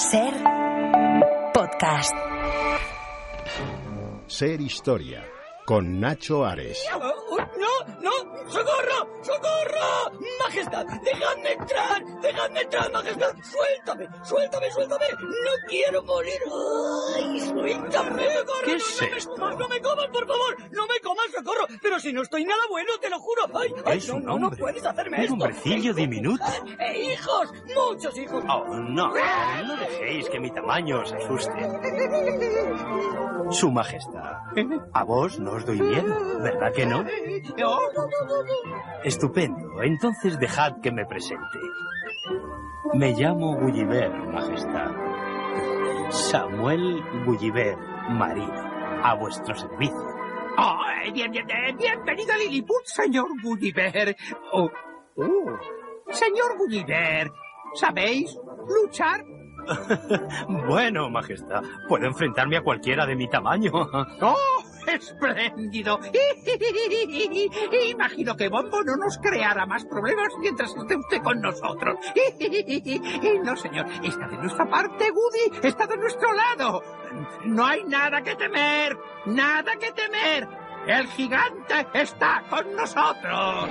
Ser podcast. Ser Historia, con Nacho Ares. ¡No! ¡Socorro! ¡Socorro! ¡Majestad! ¡Dejadme entrar, majestad! ¡Suéltame! ¡No quiero morir! ¡Ay, suéltame! ¡Socorro! ¿Qué es esto? ¡No me comas, por favor! ¡No me comas, socorro! ¡Pero si no estoy nada bueno, te lo juro! ¡Ay, Es un no hombre. puedes hacerme Un esto! hombrecillo diminuto. ¡Hijos! ¡Muchos hijos! Oh, no dejéis que mi tamaño os asuste. Su Majestad, a vos no os doy miedo, ¿verdad que no? Estupendo, entonces dejad que me presente. Me llamo Gulliver, Majestad. Samuel Gulliver, marino, a vuestro servicio. Bienvenido a Lilliput, señor Gulliver. Señor Gulliver, ¿sabéis luchar? Bueno, Majestad, puedo enfrentarme a cualquiera de mi tamaño. ¡Oh, espléndido! Imagino que Bombo no nos creará más problemas mientras esté usted con nosotros. No, señor, está de nuestra parte, Woody, está de nuestro lado. No hay nada que temer, nada que temer. El gigante está con nosotros.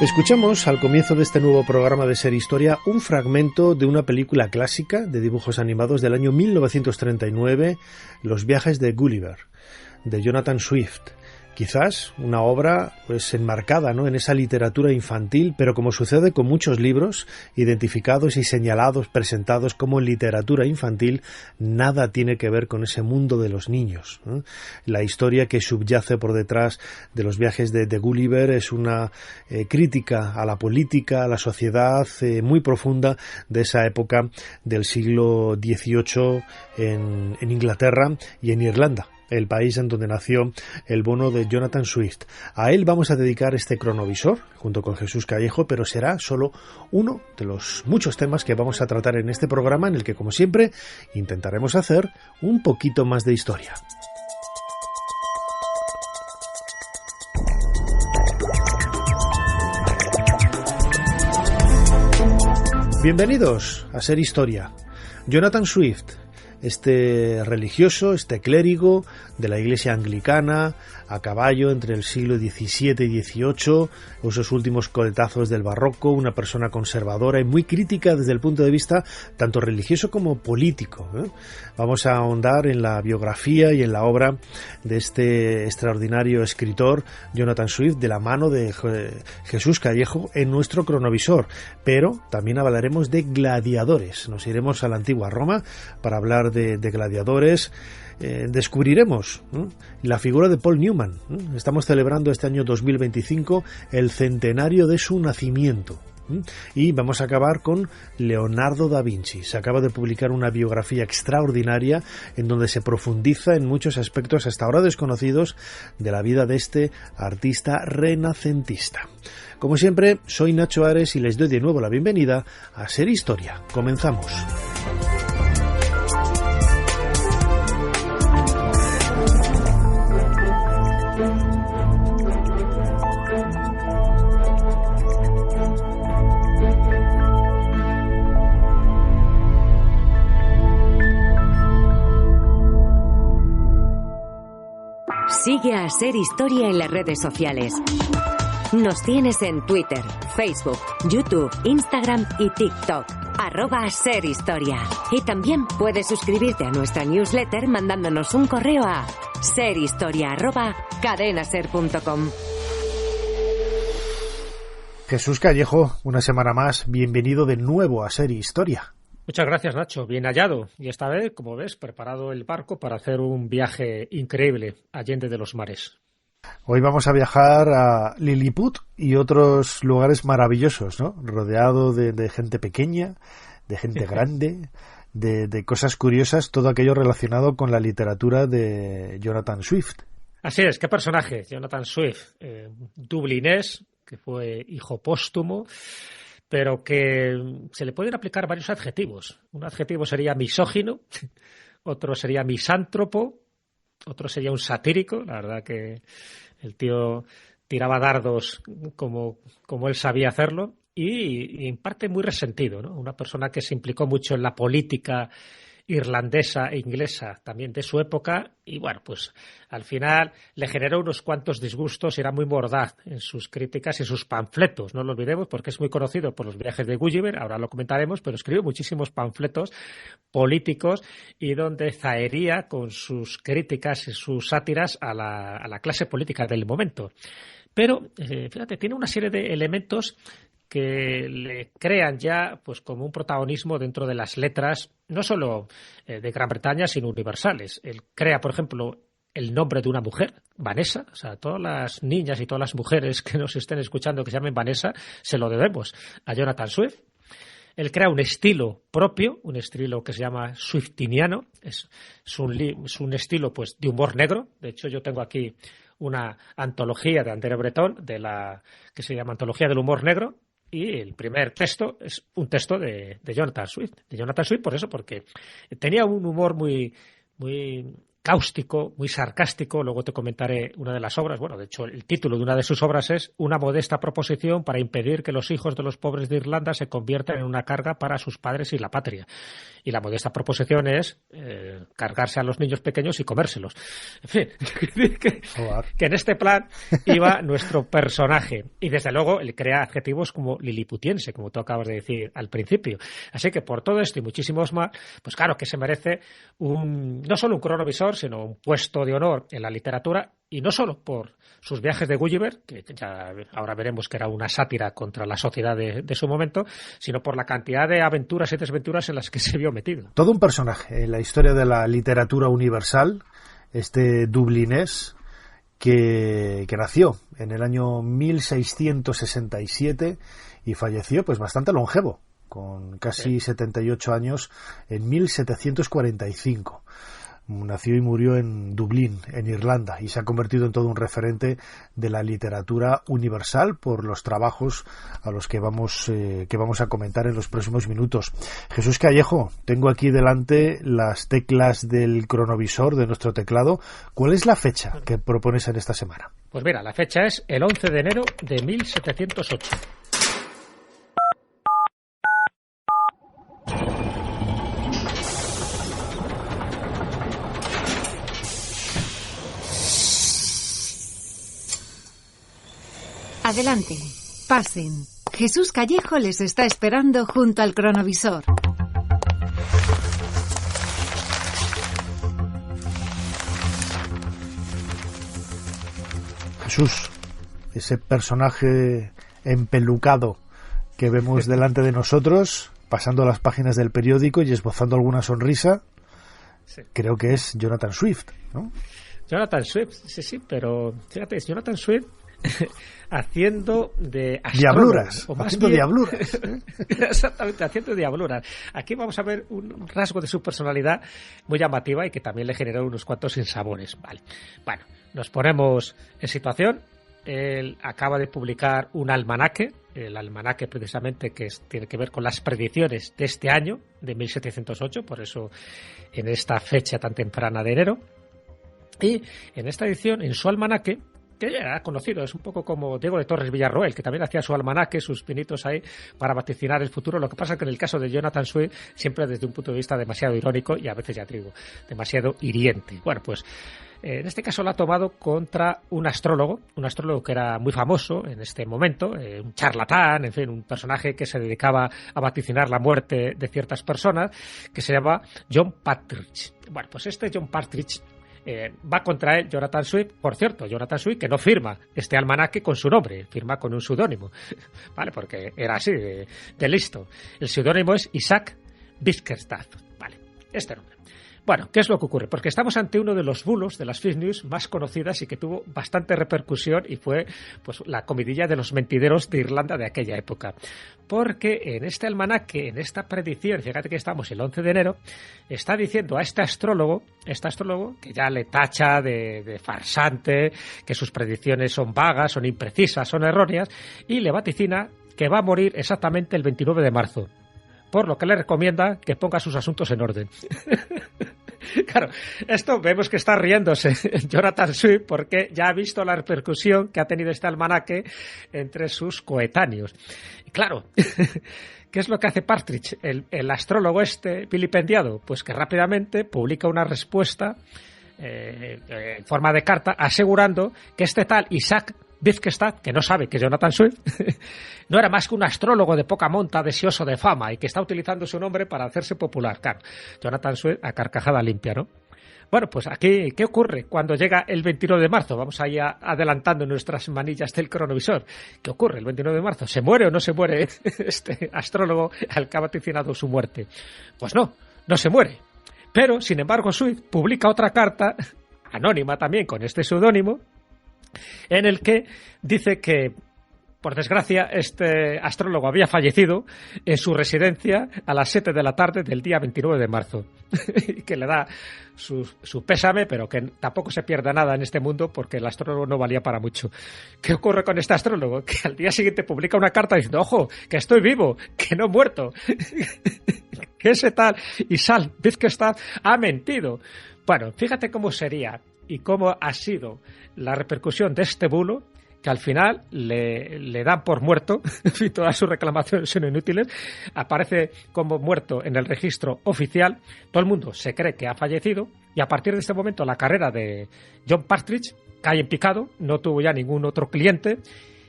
Escuchamos al comienzo de este nuevo programa de Ser Historia un fragmento de una película clásica de dibujos animados del año 1939, Los viajes de Gulliver, de Jonathan Swift. Quizás una obra pues enmarcada, ¿no?, en esa literatura infantil, pero como sucede con muchos libros identificados y señalados, presentados como literatura infantil, nada tiene que ver con ese mundo de los niños, ¿no? La historia que subyace por detrás de los viajes de Gulliver es una crítica a la política, a la sociedad muy profunda de esa época del siglo XVIII en Inglaterra y en Irlanda, el país en donde nació el bono de Jonathan Swift. A él vamos a dedicar este cronovisor, junto con Jesús Callejo, pero será solo uno de los muchos temas que vamos a tratar en este programa, en el que, como siempre, intentaremos hacer un poquito más de historia. Bienvenidos a Ser Historia. Jonathan Swift, este religioso, este clérigo de la iglesia anglicana, a caballo entre el siglo XVII y XVIII, esos últimos coletazos del barroco, una persona conservadora y muy crítica desde el punto de vista tanto religioso como político, ¿eh? Vamos a ahondar en la biografía y en la obra de este extraordinario escritor, Jonathan Swift, de la mano de Jesús Callejo en nuestro cronovisor, pero también hablaremos de gladiadores. Nos iremos a la antigua Roma para hablar de gladiadores. Descubriremos la figura de Paul Newman. Estamos celebrando este año 2025 el centenario de su nacimiento. Y vamos a acabar con Leonardo da Vinci. Se acaba de publicar una biografía extraordinaria en donde se profundiza en muchos aspectos hasta ahora desconocidos de la vida de este artista renacentista. Como siempre, soy Nacho Ares y les doy de nuevo la bienvenida a Ser Historia. Comenzamos. Sigue a Ser Historia en las redes sociales. Nos tienes en Twitter, Facebook, YouTube, Instagram y TikTok. @SerHistoria. Y también puedes suscribirte a nuestra newsletter mandándonos un correo a serhistoria@cadenaser.com. Jesús Callejo, una semana más, bienvenido de nuevo a Ser Historia. Muchas gracias, Nacho. Bien hallado. Y esta vez, como ves, preparado el barco para hacer un viaje increíble allende de los mares. Hoy vamos a viajar a Lilliput y otros lugares maravillosos, ¿no? Rodeado de gente pequeña, de gente grande, de cosas curiosas, todo aquello relacionado con la literatura de Jonathan Swift. Así es, qué personaje, Jonathan Swift, dublinés, que fue hijo póstumo, pero que se le pueden aplicar varios adjetivos. Un adjetivo sería misógino, otro sería misántropo, otro sería un satírico. La verdad que el tío tiraba dardos como él sabía hacerlo y en parte muy resentido, ¿no? Una persona que se implicó mucho en la política irlandesa e inglesa también de su época y bueno, pues al final le generó unos cuantos disgustos y era muy mordaz en sus críticas y sus panfletos, no lo olvidemos porque es muy conocido por los viajes de Gulliver, ahora lo comentaremos, pero escribió muchísimos panfletos políticos y donde zahería con sus críticas y sus sátiras a la clase política del momento. Pero, fíjate, tiene una serie de elementos que le crean ya pues como un protagonismo dentro de las letras, no solo de Gran Bretaña, sino universales. Él crea, por ejemplo, el nombre de una mujer, Vanessa. O sea, todas las niñas y todas las mujeres que nos estén escuchando que se llamen Vanessa, se lo debemos a Jonathan Swift. Él crea un estilo propio, un estilo que se llama swiftiniano. Es un estilo pues de humor negro. De hecho, yo tengo aquí una antología de André Breton que se llama Antología del Humor Negro. Y el primer texto es un texto de Jonathan Swift. De Jonathan Swift por eso, porque tenía un humor muy, muy cáustico, muy sarcástico. Luego te comentaré una de las obras. Bueno, de hecho, el título de una de sus obras es Una modesta proposición para impedir que los hijos de los pobres de Irlanda se conviertan en una carga para sus padres y la patria. Y la modesta proposición es cargarse a los niños pequeños y comérselos. En fin, que en este plan iba nuestro personaje. Y desde luego él crea adjetivos como liliputiense, como tú acabas de decir al principio. Así que por todo esto y muchísimos más, pues claro que se merece no solo un cronovisor, sino un puesto de honor en la literatura. Y no solo por sus viajes de Gulliver, que ya ahora veremos que era una sátira contra la sociedad de su momento, sino por la cantidad de aventuras y desventuras en las que se vio metido. Todo un personaje en la historia de la literatura universal, este dublinés que nació en el año 1667 y falleció pues bastante longevo, con casi 78 años en 1745. Nació y murió en Dublín, en Irlanda, y se ha convertido en todo un referente de la literatura universal por los trabajos a los que vamos a comentar en los próximos minutos. Jesús Callejo, tengo aquí delante las teclas del cronovisor de nuestro teclado. ¿Cuál es la fecha que propones en esta semana? Pues mira, la fecha es el 11 de enero de 1708. Adelante, pasen. Jesús Callejo les está esperando junto al cronovisor. Jesús, ese personaje empelucado que vemos delante de nosotros, pasando las páginas del periódico y esbozando alguna sonrisa, sí. Creo que es Jonathan Swift, ¿no? Jonathan Swift, sí, pero fíjate, es Jonathan Swift haciendo de diabluras, o más haciendo bien, diabluras. Exactamente, haciendo diabluras. Aquí vamos a ver un rasgo de su personalidad muy llamativa y que también le generó unos cuantos sinsabores. Vale. Bueno, nos ponemos en situación. Él acaba de publicar un almanaque, el almanaque precisamente que tiene que ver con las predicciones de este año, de 1708, por eso en esta fecha tan temprana de enero. Y en esta edición, en su almanaque, que ya era conocido, es un poco como Diego de Torres Villarroel, que también hacía su almanaque, sus pinitos ahí para vaticinar el futuro. Lo que pasa es que en el caso de Jonathan Swift, siempre desde un punto de vista demasiado irónico y a veces, ya te digo, demasiado hiriente. Bueno, pues en este caso lo ha tomado contra un astrólogo que era muy famoso en este momento, un charlatán, en fin, un personaje que se dedicaba a vaticinar la muerte de ciertas personas, que se llama John Partridge. Bueno, pues este John Partridge va contra él, Jonathan Swift. Por cierto, Jonathan Swift que no firma este almanaque con su nombre, firma con un seudónimo, ¿vale? Porque era así, de listo. El seudónimo es Isaac Bickerstaff, ¿vale? Este nombre. Bueno, ¿qué es lo que ocurre? Porque estamos ante uno de los bulos de las fake news más conocidas y que tuvo bastante repercusión y fue pues la comidilla de los mentideros de Irlanda de aquella época. Porque en este almanaque, en esta predicción, fíjate que estamos el 11 de enero, está diciendo a este astrólogo que ya le tacha de farsante, que sus predicciones son vagas, son imprecisas, son erróneas, y le vaticina que va a morir exactamente el 29 de marzo. Por lo que le recomienda que ponga sus asuntos en orden. Claro, esto vemos que está riéndose Jonathan Swift porque ya ha visto la repercusión que ha tenido este almanaque entre sus coetáneos. Y claro, ¿qué es lo que hace Partridge, el astrólogo vilipendiado? Pues que rápidamente publica una respuesta en forma de carta asegurando que este tal Isaac Wittgenstein, que no sabe que es Jonathan Swift, no era más que un astrólogo de poca monta deseoso de fama y que está utilizando su nombre para hacerse popular. Claro, Jonathan Swift a carcajada limpia, ¿no? Bueno, pues aquí, ¿qué ocurre cuando llega el 29 de marzo? Vamos ahí adelantando nuestras manillas del cronovisor. ¿Qué ocurre el 29 de marzo? ¿Se muere o no se muere este astrólogo al que ha vaticinado su muerte? Pues no se muere. Pero, sin embargo, Swift publica otra carta, anónima también, con este seudónimo, en el que dice que, por desgracia, este astrólogo había fallecido en su residencia a las 7 de la tarde del día 29 de marzo. Y que le da su pésame, pero que tampoco se pierda nada en este mundo porque el astrólogo no valía para mucho. ¿Qué ocurre con este astrólogo? Que al día siguiente publica una carta diciendo, ojo, que estoy vivo, que no he muerto. Que ese tal Isaac Wittgenstein ha mentido. Bueno, fíjate cómo sería y cómo ha sido la repercusión de este bulo, que al final le dan por muerto y todas sus reclamaciones son inútiles, aparece como muerto en el registro oficial, todo el mundo se cree que ha fallecido y a partir de este momento la carrera de John Partridge cae en picado, no tuvo ya ningún otro cliente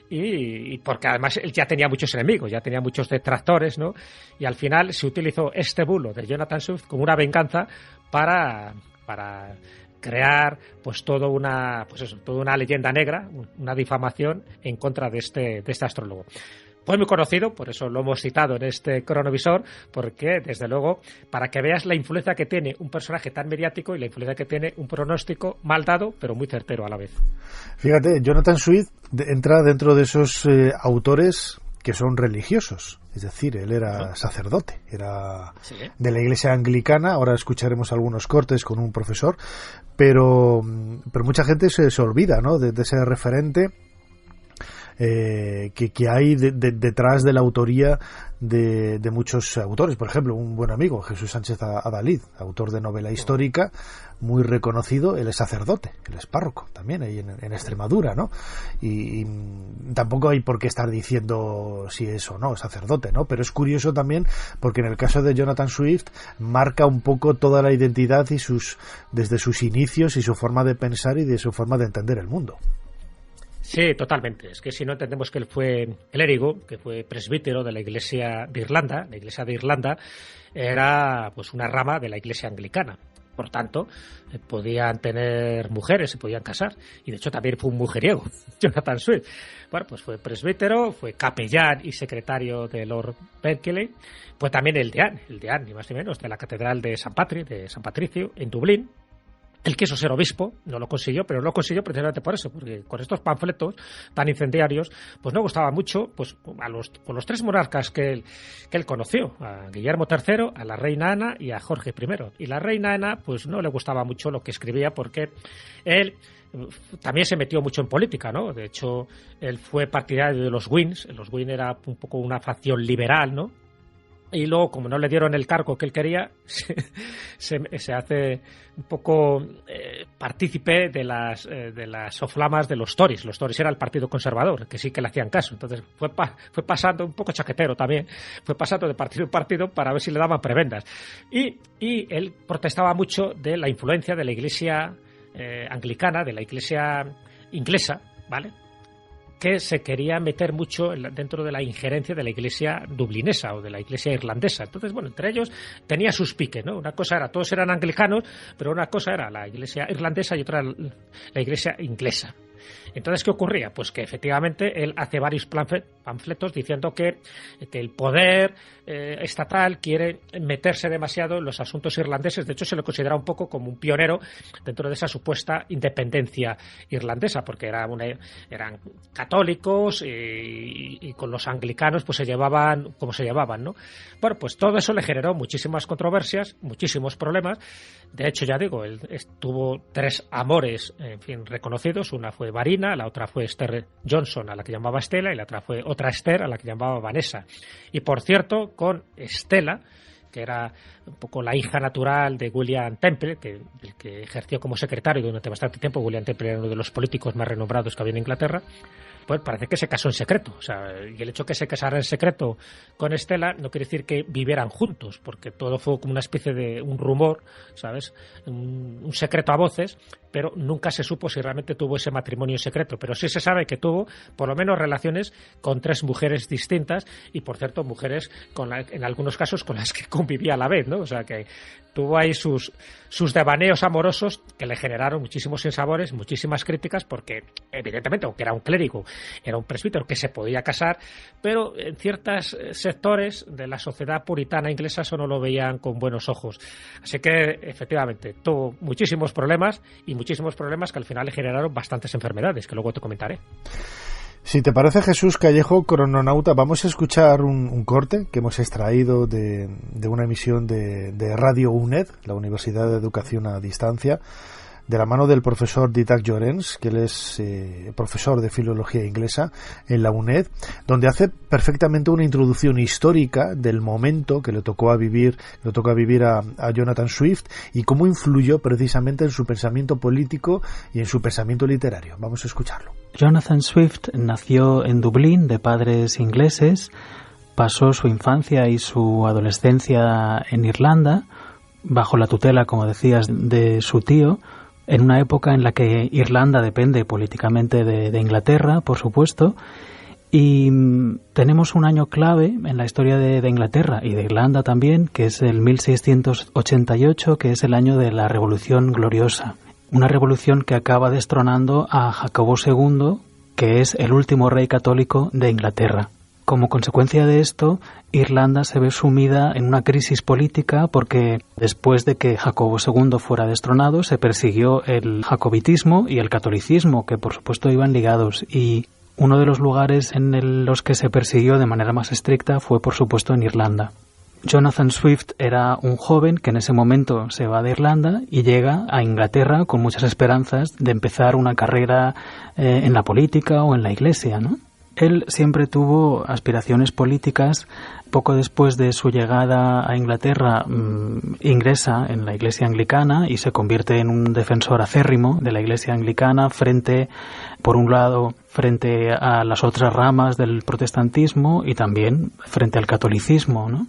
y porque además él ya tenía muchos enemigos, ya tenía muchos detractores, ¿no? Y al final se utilizó este bulo de Jonathan Swift como una venganza para crear pues toda una leyenda negra, una difamación en contra de este astrólogo. Fue muy conocido, por eso lo hemos citado en este cronovisor, porque desde luego, para que veas la influencia que tiene un personaje tan mediático y la influencia que tiene un pronóstico mal dado, pero muy certero a la vez. Fíjate, Jonathan Swift entra dentro de esos autores que son religiosos, es decir, él era sacerdote, era de la iglesia anglicana. Ahora escucharemos algunos cortes con un profesor, pero mucha gente se olvida, ¿no?, de ese referente que hay detrás de la autoría de muchos autores. Por ejemplo, un buen amigo, Jesús Sánchez Adalid, autor de novela histórica muy reconocido. Él es sacerdote, él es párroco también ahí en Extremadura, ¿no? Y tampoco hay por qué estar diciendo si es o no sacerdote, ¿no? Pero es curioso también porque en el caso de Jonathan Swift marca un poco toda la identidad y desde sus inicios y su forma de pensar y de su forma de entender el mundo. Sí, totalmente. Es que si no entendemos que él fue clérigo, que fue presbítero de la Iglesia de Irlanda, la Iglesia de Irlanda era pues una rama de la Iglesia anglicana. Por tanto, podían tener mujeres, se podían casar. Y de hecho también fue un mujeriego, Jonathan Swift. Bueno, pues fue presbítero, fue capellán y secretario de Lord Berkeley. Fue también el deán, ni más ni menos, de la Catedral de San Patricio, en Dublín. Él quiso ser obispo, no lo consiguió, pero no lo consiguió precisamente por eso, porque con estos panfletos tan incendiarios, pues no gustaba mucho pues con los tres monarcas que él conoció, a Guillermo III, a la reina Ana y a Jorge I. Y la reina Ana, pues no le gustaba mucho lo que escribía porque él también se metió mucho en política, ¿no? De hecho, él fue partidario de los Whigs. Los Whigs era un poco una facción liberal, ¿no? Y luego, como no le dieron el cargo que él quería, se hace un poco partícipe de las soflamas de los Tories. Los Tories era el partido conservador, que sí que le hacían caso. Entonces fue pasando, un poco chaquetero también, fue pasando de partido en partido para ver si le daban prebendas. Y él protestaba mucho de la influencia de la iglesia anglicana, de la iglesia inglesa, ¿vale?, que se quería meter mucho dentro de la injerencia de la iglesia dublinesa o de la iglesia irlandesa. Entonces, bueno, entre ellos tenía sus piques, ¿no? Una cosa era, todos eran anglicanos, pero una cosa era la iglesia irlandesa y otra la iglesia inglesa. Entonces, ¿qué ocurría? Pues que efectivamente él hace varios panfletos diciendo que el poder estatal quiere meterse demasiado en los asuntos irlandeses. De hecho, se le considera un poco como un pionero dentro de esa supuesta independencia irlandesa, porque eran católicos y con los anglicanos pues se llevaban como se llevaban, ¿no? Bueno, pues todo eso le generó muchísimas controversias, muchísimos problemas. De hecho, ya digo, él tuvo 3 amores, en fin, reconocidos. Una fue Varina, la otra fue Esther Johnson, a la que llamaba Estela, y la otra fue otra Esther, a la que llamaba Vanessa. Y por cierto, con Estela, que era un poco la hija natural de William Temple, el que ejerció como secretario durante bastante tiempo. William Temple era uno de los políticos más renombrados que había en Inglaterra. Pues parece que se casó en secreto. O sea, y el hecho de que se casara en secreto con Estela no quiere decir que vivieran juntos, porque todo fue como una especie de un rumor, ¿sabes? Un secreto a voces, pero nunca se supo si realmente tuvo ese matrimonio secreto. Pero sí se sabe que tuvo, por lo menos, relaciones con 3 mujeres distintas y, por cierto, mujeres en algunos casos con las que convivía a la vez, ¿no? O sea, que tuvo ahí sus devaneos amorosos que le generaron muchísimos sinsabores, muchísimas críticas, porque, evidentemente, aunque era un clérigo, era un presbítero que se podía casar, pero en ciertos sectores de la sociedad puritana inglesa eso no lo veían con buenos ojos. Así que, efectivamente, tuvo muchísimos problemas que al final le generaron bastantes enfermedades, que luego te comentaré. Si te parece, Jesús Callejo, crononauta, vamos a escuchar un corte que hemos extraído de una emisión de Radio UNED, la Universidad de Educación a Distancia, de la mano del profesor Dídac Llorens, que él es profesor de Filología Inglesa en la UNED, donde hace perfectamente una introducción histórica del momento que le tocó vivir a Jonathan Swift y cómo influyó precisamente en su pensamiento político y en su pensamiento literario. Vamos a escucharlo. Jonathan Swift nació en Dublín de padres ingleses, pasó su infancia y su adolescencia en Irlanda, bajo la tutela, como decías, de su tío, en una época en la que Irlanda depende políticamente de Inglaterra, por supuesto, y tenemos un año clave en la historia de Inglaterra y de Irlanda también, que es el 1688, que es el año de la Revolución Gloriosa. Una revolución que acaba destronando a Jacobo II, que es el último rey católico de Inglaterra. Como consecuencia de esto, Irlanda se ve sumida en una crisis política porque después de que Jacobo II fuera destronado, se persiguió el jacobitismo y el catolicismo, que por supuesto iban ligados, y uno de los lugares en los que se persiguió de manera más estricta fue por supuesto en Irlanda. Jonathan Swift era un joven que en ese momento se va de Irlanda y llega a Inglaterra con muchas esperanzas de empezar una carrera en la política o en la iglesia, ¿no? Él siempre tuvo aspiraciones políticas. Poco después de su llegada a Inglaterra, ingresa en la Iglesia Anglicana y se convierte en un defensor acérrimo de la Iglesia Anglicana por un lado, frente a las otras ramas del protestantismo y también frente al catolicismo, ¿no?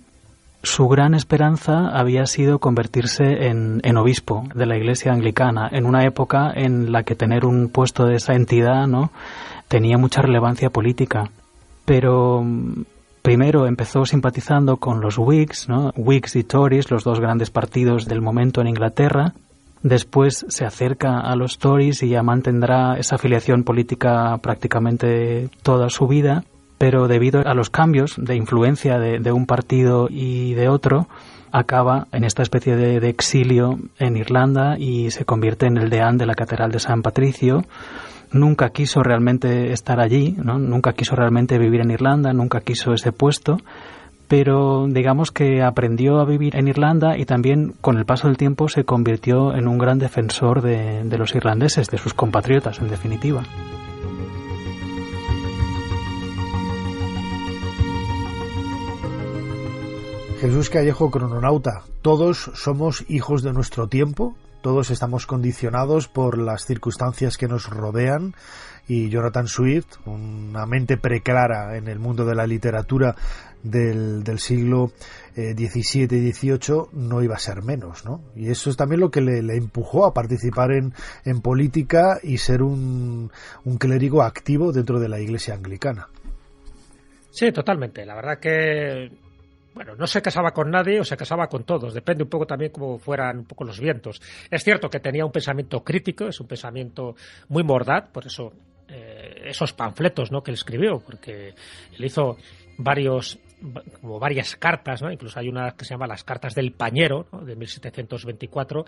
Su gran esperanza había sido convertirse en obispo de la Iglesia Anglicana en una época en la que tener un puesto de esa entidad, ¿no?, tenía mucha relevancia política. Pero primero empezó simpatizando con los Whigs, ¿no?, Whigs y Tories, los dos grandes partidos del momento en Inglaterra. Después se acerca a los Tories y ya mantendrá esa afiliación política prácticamente toda su vida. Pero debido a los cambios de influencia de un partido y de otro, acaba en esta especie de exilio en Irlanda y se convierte en el deán de la Catedral de San Patricio. Nunca quiso realmente estar allí, ¿no? Nunca quiso realmente vivir en Irlanda, nunca quiso ese puesto, pero digamos que aprendió a vivir en Irlanda y también con el paso del tiempo se convirtió en un gran defensor de los irlandeses, de sus compatriotas en definitiva. Jesús Callejo, crononauta, todos somos hijos de nuestro tiempo, todos estamos condicionados por las circunstancias que nos rodean y Jonathan Swift, una mente preclara en el mundo de la literatura del siglo XVII y XVIII, no iba a ser menos, ¿no? Y eso es también lo que le empujó a participar en política y ser un clérigo activo dentro de la Iglesia Anglicana. Sí, totalmente. La verdad que bueno, no se casaba con nadie o se casaba con todos, depende un poco también cómo fueran un poco los vientos. Es cierto que tenía un pensamiento crítico, es un pensamiento muy mordaz, por eso esos panfletos, ¿no?, que él escribió, porque él hizo varias cartas, ¿no? Incluso hay una que se llama Las Cartas del Pañero, ¿no?, de 1724,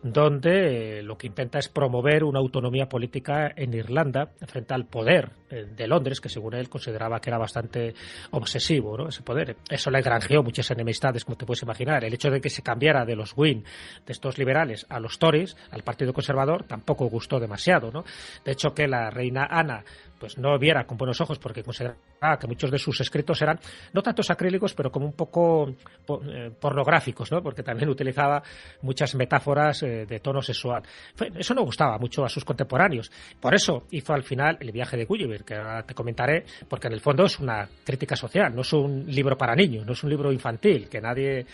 donde lo que intenta es promover una autonomía política en Irlanda frente al poder de Londres, que según él consideraba que era bastante obsesivo, ¿no?, ese poder. Eso le granjeó muchas enemistades, como te puedes imaginar. El hecho de que se cambiara de los Whig, de estos liberales, a los Tories, al Partido Conservador, tampoco gustó demasiado, ¿no? De hecho, que la reina Ana pues no viera con buenos ojos, porque consideraba que muchos de sus escritos eran no tanto tantos acrílicos, pero como un poco pornográficos, ¿no? Porque también utilizaba muchas metáforas de tono sexual. Eso no gustaba mucho a sus contemporáneos. Por eso hizo al final El viaje de Gulliver, que ahora te comentaré, porque en el fondo es una crítica social, no es un libro para niños, no es un libro infantil, que nadie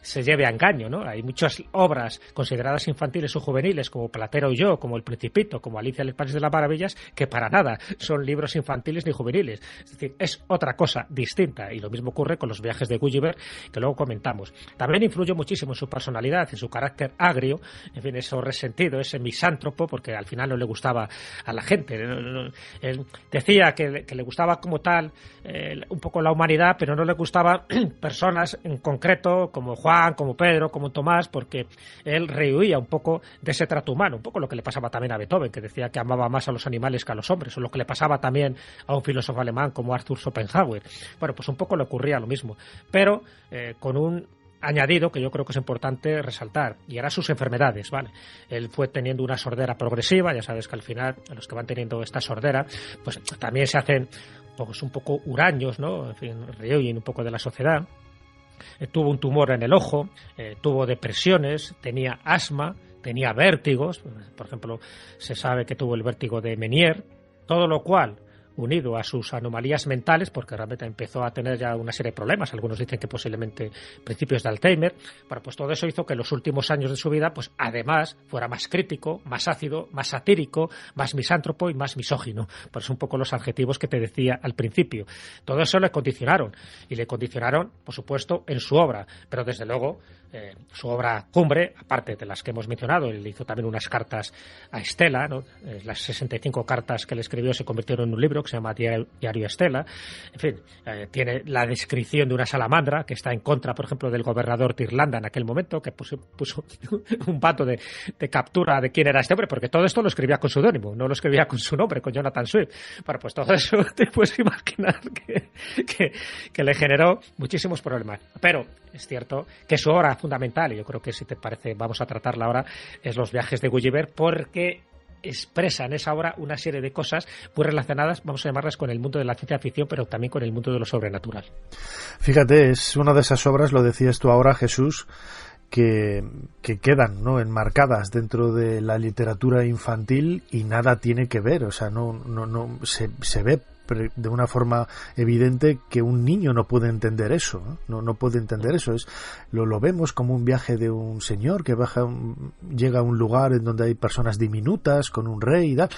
se lleve a engaño, ¿no? Hay muchas obras consideradas infantiles o juveniles, como Platero y yo, como El Principito, como Alicia en el País de las Maravillas, que para nada son libros infantiles ni juveniles. Es decir, es otra cosa distinta, y lo mismo ocurre con Los viajes de Gulliver, que luego comentamos. También influyó muchísimo en su personalidad, en su carácter agrio, en fin, eso resentido, ese misántropo, porque al final no le gustaba a la gente. Él decía que le gustaba como tal un poco la humanidad, pero no le gustaban personas en concreto como Juan, como Pedro, como Tomás, porque él rehuía un poco de ese trato humano, un poco lo que le pasaba también a Beethoven, que decía que amaba más a los animales que a los hombres, o lo que le pasaba también a un filósofo alemán como Arthur Schopenhauer. Bueno, pues un poco le ocurría lo mismo, pero con un añadido que yo creo que es importante resaltar, y eran sus enfermedades, ¿vale? Él fue teniendo una sordera progresiva, ya sabes que al final los que van teniendo esta sordera, pues también se hacen pues un poco huraños, ¿no? En fin, rehuyen un poco de la sociedad. Tuvo un tumor en el ojo, tuvo depresiones, tenía asma, tenía vértigos, por ejemplo, se sabe que tuvo el vértigo de Meniere, todo lo cual, unido a sus anomalías mentales, porque realmente empezó a tener ya una serie de problemas, algunos dicen que posiblemente principios de Alzheimer, bueno, pues todo eso hizo que en los últimos años de su vida, pues además fuera más crítico, más ácido, más satírico, más misántropo y más misógino. Por eso un poco los adjetivos que te decía al principio. Todo eso le condicionaron, y le condicionaron, por supuesto, en su obra, pero desde luego su obra cumbre, aparte de las que hemos mencionado, él hizo también unas cartas a Estela, ¿no? Las 65 cartas que le escribió se convirtieron en un libro que se llama Diario Estela. En fin, tiene la descripción de una salamandra que está en contra, por ejemplo, del gobernador de Irlanda en aquel momento, que puso un pato de captura de quién era este hombre, porque todo esto lo escribía con seudónimo, no lo escribía con su nombre, con Jonathan Swift. Bueno, pues todo eso te puedes imaginar que le generó muchísimos problemas. Pero es cierto que su obra fundamental, y yo creo que si te parece vamos a tratarla ahora, es Los viajes de Gulliver, porque expresa en esa obra una serie de cosas muy relacionadas, vamos a llamarlas, con el mundo de la ciencia ficción, pero también con el mundo de lo sobrenatural. Fíjate, es una de esas obras, lo decías tú ahora, Jesús, que quedan, ¿no?, enmarcadas dentro de la literatura infantil y nada tiene que ver, o sea, no se ve de una forma evidente que un niño no puede entender eso, no puede entender eso. Lo vemos como un viaje de un señor que llega a un lugar en donde hay personas diminutas con un rey y tal,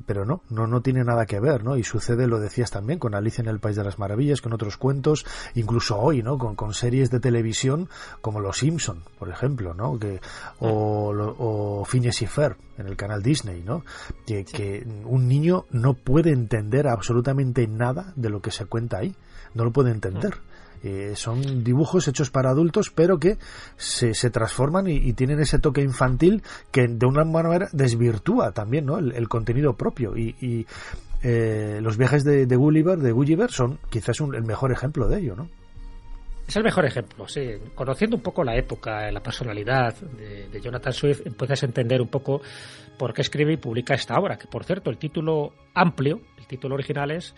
pero no tiene nada que ver, ¿no? Y sucede, lo decías también, con Alicia en el País de las Maravillas, con otros cuentos, incluso hoy, ¿no?, con series de televisión como Los Simpson, por ejemplo, ¿no?, o Phineas y Ferb en el canal Disney, ¿no?, que un niño no puede entender absolutamente nada de lo que se cuenta ahí, no lo puede entender. Son dibujos hechos para adultos, pero que se transforman y tienen ese toque infantil que de una manera desvirtúa también, ¿no?, el contenido propio. Y los viajes de Gulliver son quizás el mejor ejemplo de ello, ¿no? Es el mejor ejemplo, sí. Conociendo un poco la época, la personalidad de Jonathan Swift, puedes entender un poco por qué escribe y publica esta obra, que por cierto el título amplio, el título original es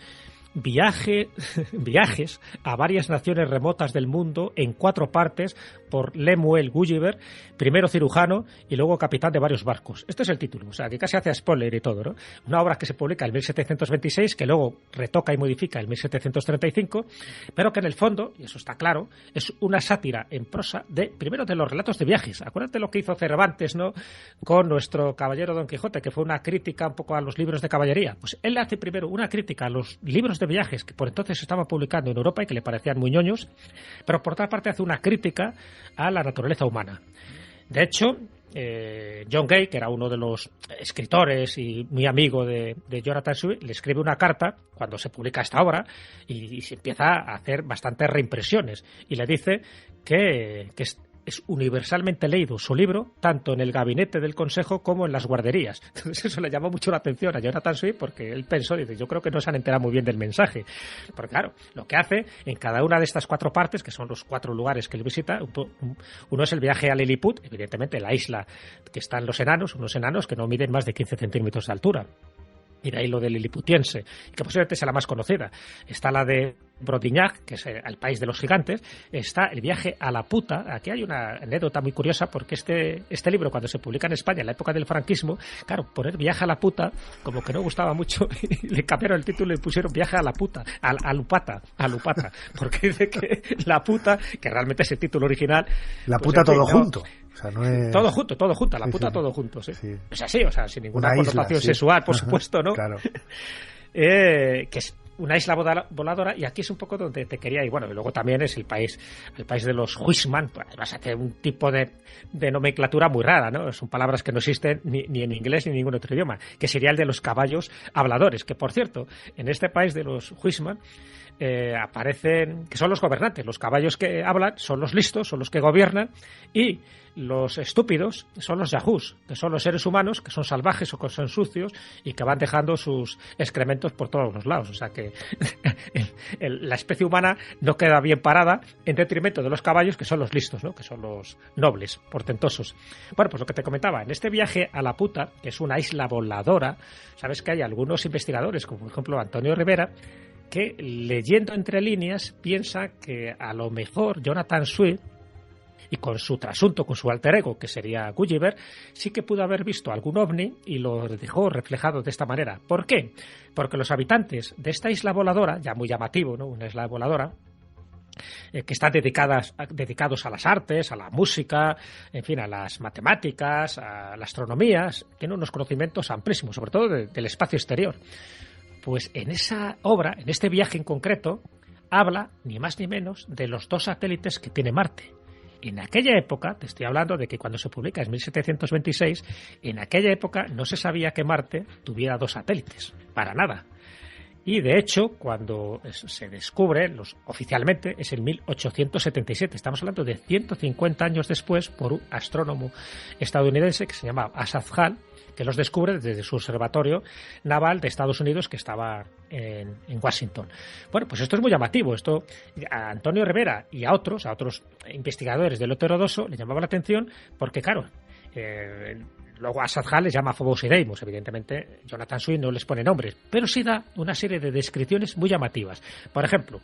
Viajes a varias naciones remotas del mundo en 4 partes por Lemuel Gulliver, primero cirujano y luego capitán de varios barcos. Este es el título, o sea, que casi hace spoiler y todo, ¿no? Una obra que se publica en 1726, que luego retoca y modifica en 1735, pero que en el fondo, y eso está claro, es una sátira en prosa primero de los relatos de viajes. Acuérdate lo que hizo Cervantes, ¿no?, con nuestro caballero Don Quijote, que fue una crítica un poco a los libros de caballería. Pues él hace primero una crítica a los libros de viajes que por entonces se estaban publicando en Europa y que le parecían muy ñoños, pero por otra parte hace una crítica a la naturaleza humana. De hecho, John Gay, que era uno de los escritores y muy amigo de Jonathan Swift, le escribe una carta cuando se publica esta obra y se empieza a hacer bastantes reimpresiones y le dice que es universalmente leído su libro, tanto en el gabinete del consejo como en las guarderías. Entonces eso le llamó mucho la atención a Jonathan Swift, porque él pensó, dice, yo creo que no se han enterado muy bien del mensaje. Porque claro, lo que hace en cada una de estas 4 partes, que son los 4 lugares que él visita, uno es el viaje a Lilliput, evidentemente la isla que están los enanos, unos enanos que no miden más de 15 centímetros de altura. Y de ahí lo del liliputiense, que posiblemente sea la más conocida. Está la de Brodignac, que es el país de los gigantes, está El viaje a la puta. Aquí hay una anécdota muy curiosa, porque este libro, cuando se publica en España en la época del franquismo, claro, poner viaje a la puta como que no gustaba mucho y le cambiaron el título y pusieron viaje a la puta, a Lupata, porque dice que la puta, que realmente es el título original, la pues, puta todo no, junto. O sea, no es... Todo junto, la puta sí. todo junto, sí. Sí. Es así, o sea, sin ninguna Una connotación isla, sí. sexual, por supuesto, ¿no? Claro. Que es una isla voladora, y aquí es un poco donde te quería ir. Bueno, y luego también es el país de los Huisman. Vas a hacer un tipo de nomenclatura muy rara, ¿no? Son palabras que no existen ni en inglés ni en ningún otro idioma, que sería el de los caballos habladores, que por cierto, en este país de los Huisman aparecen, que son los gobernantes. Los caballos que hablan son los listos, son los que gobiernan, y los estúpidos son los yahoos, que son los seres humanos que son salvajes o que son sucios y que van dejando sus excrementos por todos los lados. O sea que la especie humana no queda bien parada en detrimento de los caballos, que son los listos, ¿no? Que son los nobles, portentosos. Bueno, pues lo que te comentaba, en este viaje a la puta, que es una isla voladora, sabes que hay algunos investigadores, como por ejemplo Antonio Rivera, que leyendo entre líneas piensa que a lo mejor Jonathan Swift, y con su trasunto, con su alter ego, que sería Gulliver, sí que pudo haber visto algún ovni y lo dejó reflejado de esta manera. ¿Por qué? Porque los habitantes de esta isla voladora, ya muy llamativo, ¿no? Una isla voladora, que están dedicados a las artes, a la música, en fin, a las matemáticas, a la astronomía, tienen unos conocimientos amplísimos, sobre todo del espacio exterior. Pues en esa obra, en este viaje en concreto, habla ni más ni menos de los 2 satélites que tiene Marte. En aquella época, te estoy hablando de que cuando se publica en 1726, en aquella época no se sabía que Marte tuviera 2 satélites, para nada. Y de hecho, cuando se descubre oficialmente, es en 1877. Estamos hablando de 150 años después, por un astrónomo estadounidense que se llama Asaph Hall, que los descubre desde su observatorio naval de Estados Unidos, que estaba en Washington. Bueno, pues esto es muy llamativo. Esto a Antonio Rivera y a otros investigadores del Loto Herodoso le llamaba la atención porque, claro, luego Asaph Hall les llama Phobos y Deimos. Evidentemente, Jonathan Swift no les pone nombres, pero sí da una serie de descripciones muy llamativas. Por ejemplo,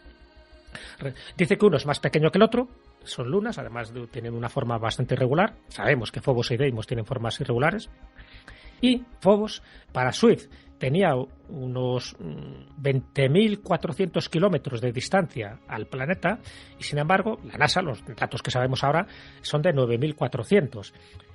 dice que uno es más pequeño que el otro, son lunas, además tienen una forma bastante irregular. Sabemos que Phobos y Deimos tienen formas irregulares. Y Phobos, para Swift, tenía unos 20.400 kilómetros de distancia al planeta, y sin embargo, la NASA, los datos que sabemos ahora, son de 9.400.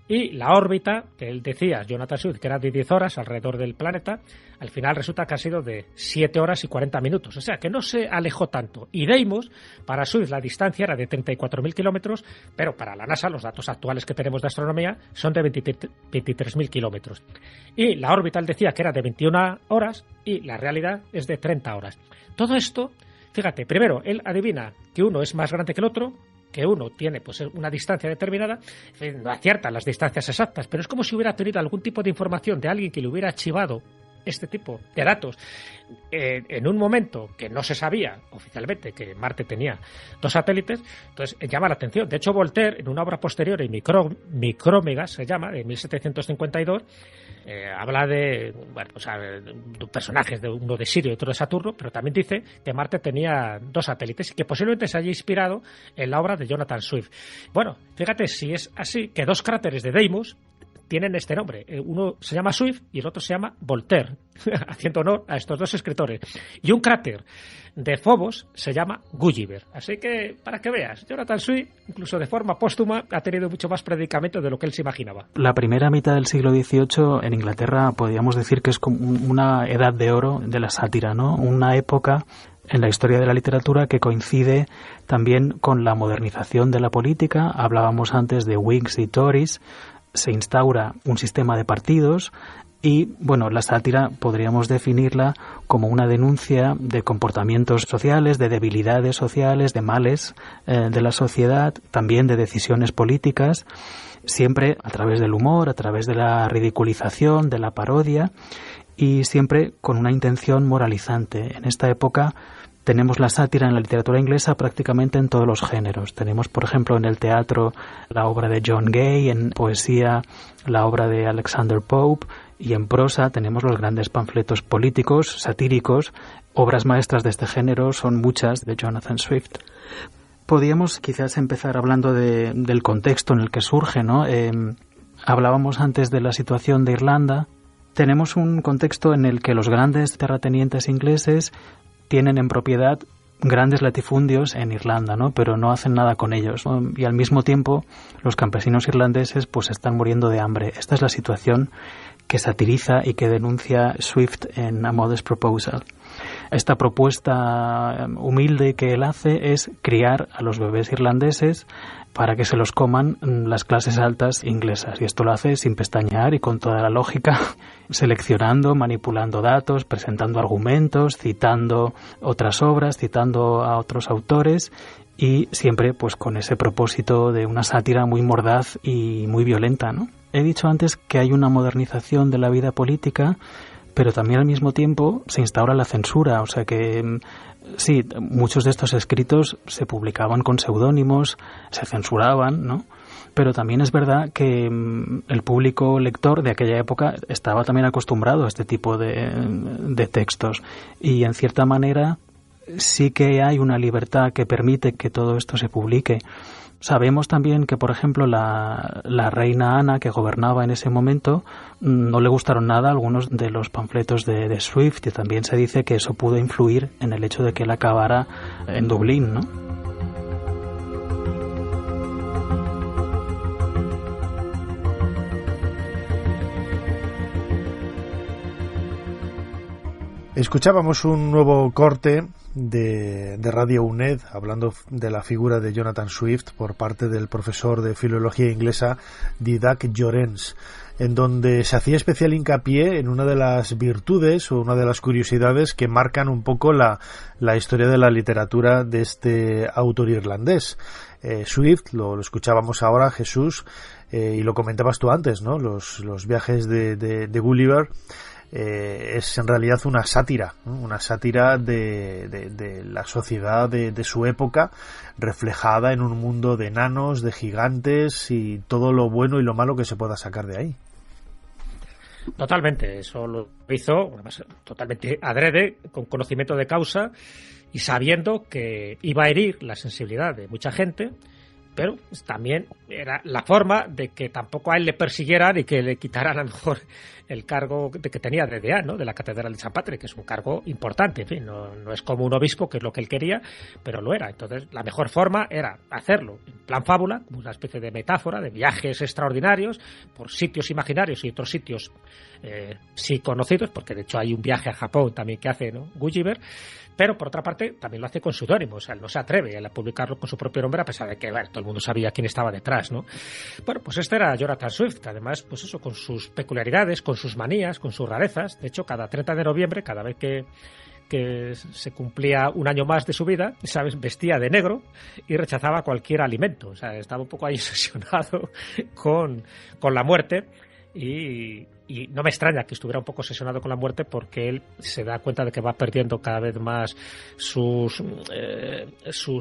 Y la órbita, que él decía, Jonathan Swift, que era de 10 horas alrededor del planeta, al final resulta que ha sido de 7 horas y 40 minutos. O sea, que no se alejó tanto. Y Deimos, para Swift, la distancia era de 34.000 kilómetros, pero para la NASA, los datos actuales que tenemos de astronomía, son de 23.000 kilómetros. Y la órbita, él decía que era de 21 horas, y la realidad es de 30 horas. Todo esto, fíjate, primero, él adivina que uno es más grande que el otro, que uno tiene pues una distancia determinada, no acierta las distancias exactas, pero es como si hubiera tenido algún tipo de información de alguien que le hubiera archivado este tipo de datos en un momento que no se sabía oficialmente que Marte tenía 2 satélites. Entonces llama la atención. De hecho, Voltaire, en una obra posterior, en Micrómegas se llama, de 1752, habla de personajes, de uno de Sirio y otro de Saturno, pero también dice que Marte tenía 2 satélites y que posiblemente se haya inspirado en la obra de Jonathan Swift. Bueno, fíjate si es así, que 2 cráteres de Deimos tienen este nombre. Uno se llama Swift y el otro se llama Voltaire, haciendo honor a estos 2 escritores. Y un cráter de Phobos se llama Gulliver. Así que, para que veas, Jonathan Swift, incluso de forma póstuma, ha tenido mucho más predicamento de lo que él se imaginaba. La primera mitad del siglo XVIII en Inglaterra podríamos decir que es como una edad de oro de la sátira, ¿no? Una época en la historia de la literatura que coincide también con la modernización de la política. Hablábamos antes de Whigs y Tories. Se instaura un sistema de partidos y, bueno, la sátira podríamos definirla como una denuncia de comportamientos sociales, de debilidades sociales, de males de la sociedad, también de decisiones políticas, siempre a través del humor, a través de la ridiculización, de la parodia y siempre con una intención moralizante. En esta época tenemos la sátira en la literatura inglesa prácticamente en todos los géneros. Tenemos, por ejemplo, en el teatro la obra de John Gay, en poesía la obra de Alexander Pope, y en prosa tenemos los grandes panfletos políticos, satíricos. Obras maestras de este género son muchas de Jonathan Swift. Podríamos quizás empezar hablando del contexto en el que surge, ¿no? Hablábamos antes de la situación de Irlanda. Tenemos un contexto en el que los grandes terratenientes ingleses tienen en propiedad grandes latifundios en Irlanda, ¿no? Pero no hacen nada con ellos, ¿no? Y al mismo tiempo los campesinos irlandeses pues están muriendo de hambre. Esta es la situación que satiriza y que denuncia Swift en A Modest Proposal. Esta propuesta humilde que él hace es criar a los bebés irlandeses para que se los coman las clases altas inglesas. Y esto lo hace sin pestañear y con toda la lógica, seleccionando, manipulando datos, presentando argumentos, citando otras obras, citando a otros autores y siempre pues con ese propósito de una sátira muy mordaz y muy violenta, ¿no? He dicho antes que hay una modernización de la vida política, pero también al mismo tiempo se instaura la censura, o sea que sí, muchos de estos escritos se publicaban con seudónimos, se censuraban, ¿no? Pero también es verdad que el público lector de aquella época estaba también acostumbrado a este tipo de textos y en cierta manera sí que hay una libertad que permite que todo esto se publique. Sabemos también que, por ejemplo, la reina Ana, que gobernaba en ese momento, no le gustaron nada algunos de los panfletos de Swift, y también se dice que eso pudo influir en el hecho de que él acabara en Dublín, ¿no? Escuchábamos un nuevo corte de Radio UNED hablando de la figura de Jonathan Swift por parte del profesor de filología inglesa Didac Llorens, en donde se hacía especial hincapié en una de las virtudes o una de las curiosidades que marcan un poco la historia de la literatura de este autor irlandés. Swift, lo escuchábamos ahora, Jesús, y lo comentabas tú antes, ¿no? Los viajes de Gulliver. Es en realidad una sátira, ¿no? Una sátira de la sociedad de su época, reflejada en un mundo de enanos, de gigantes y todo lo bueno y lo malo que se pueda sacar de ahí. Totalmente, eso lo hizo totalmente adrede, con conocimiento de causa y sabiendo que iba a herir la sensibilidad de mucha gente, pero también era la forma de que tampoco a él le persiguieran y que le quitaran a lo mejor el cargo que tenía de deán, ¿no? De la Catedral de San Patrick, que es un cargo importante, en fin, no es como un obispo, que es lo que él quería, pero lo era. Entonces, la mejor forma era hacerlo en plan fábula, como una especie de metáfora, de viajes extraordinarios por sitios imaginarios y otros sitios sí conocidos, porque de hecho hay un viaje a Japón también que hace, ¿no? Gulliver, pero por otra parte también lo hace con seudónimo, o sea, él no se atreve a publicarlo con su propio nombre a pesar de que, bueno, todo el mundo sabía quién estaba detrás, ¿no? Bueno, pues este era Jonathan Swift, además, pues eso, con sus peculiaridades, con sus manías, con sus rarezas. De hecho, cada 30 de noviembre, cada vez que se cumplía un año más de su vida, ¿sabes?, vestía de negro y rechazaba cualquier alimento, o sea, estaba un poco ahí obsesionado con la muerte. Y no me extraña que estuviera un poco obsesionado con la muerte, porque él se da cuenta de que va perdiendo cada vez más sus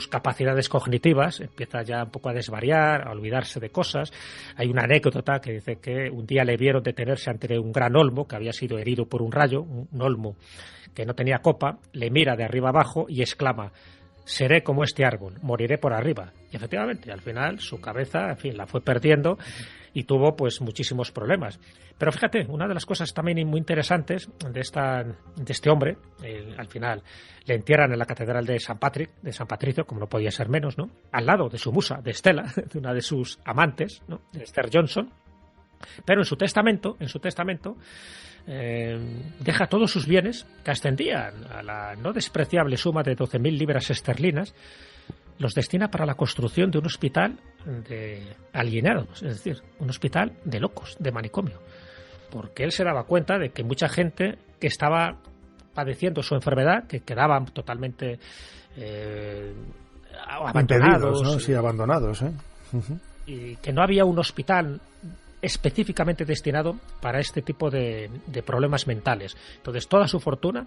capacidades cognitivas, empieza ya un poco a desvariar, a olvidarse de cosas. Hay una anécdota que dice que un día le vieron detenerse ante un gran olmo que había sido herido por un rayo, un olmo que no tenía copa, le mira de arriba abajo y exclama: seré como este árbol, moriré por arriba. Y efectivamente, al final su cabeza, en fin, la fue perdiendo y tuvo pues muchísimos problemas. Pero fíjate, una de las cosas también muy interesantes de este hombre, al final le entierran en la Catedral de San Patricio, como no podía ser menos, ¿no? Al lado de su musa, de Stella, de una de sus amantes, ¿no? De Esther Johnson. Pero en su testamento deja todos sus bienes, que ascendían a la no despreciable suma de 12.000 libras esterlinas, los destina para la construcción de un hospital de alienados, es decir, un hospital de locos, de manicomio, porque él se daba cuenta de que mucha gente que estaba padeciendo su enfermedad, que quedaban totalmente abandonados, impedidos, ¿no? Sí, abandonados, y que no había un hospital específicamente destinado para este tipo de problemas mentales. Entonces, toda su fortuna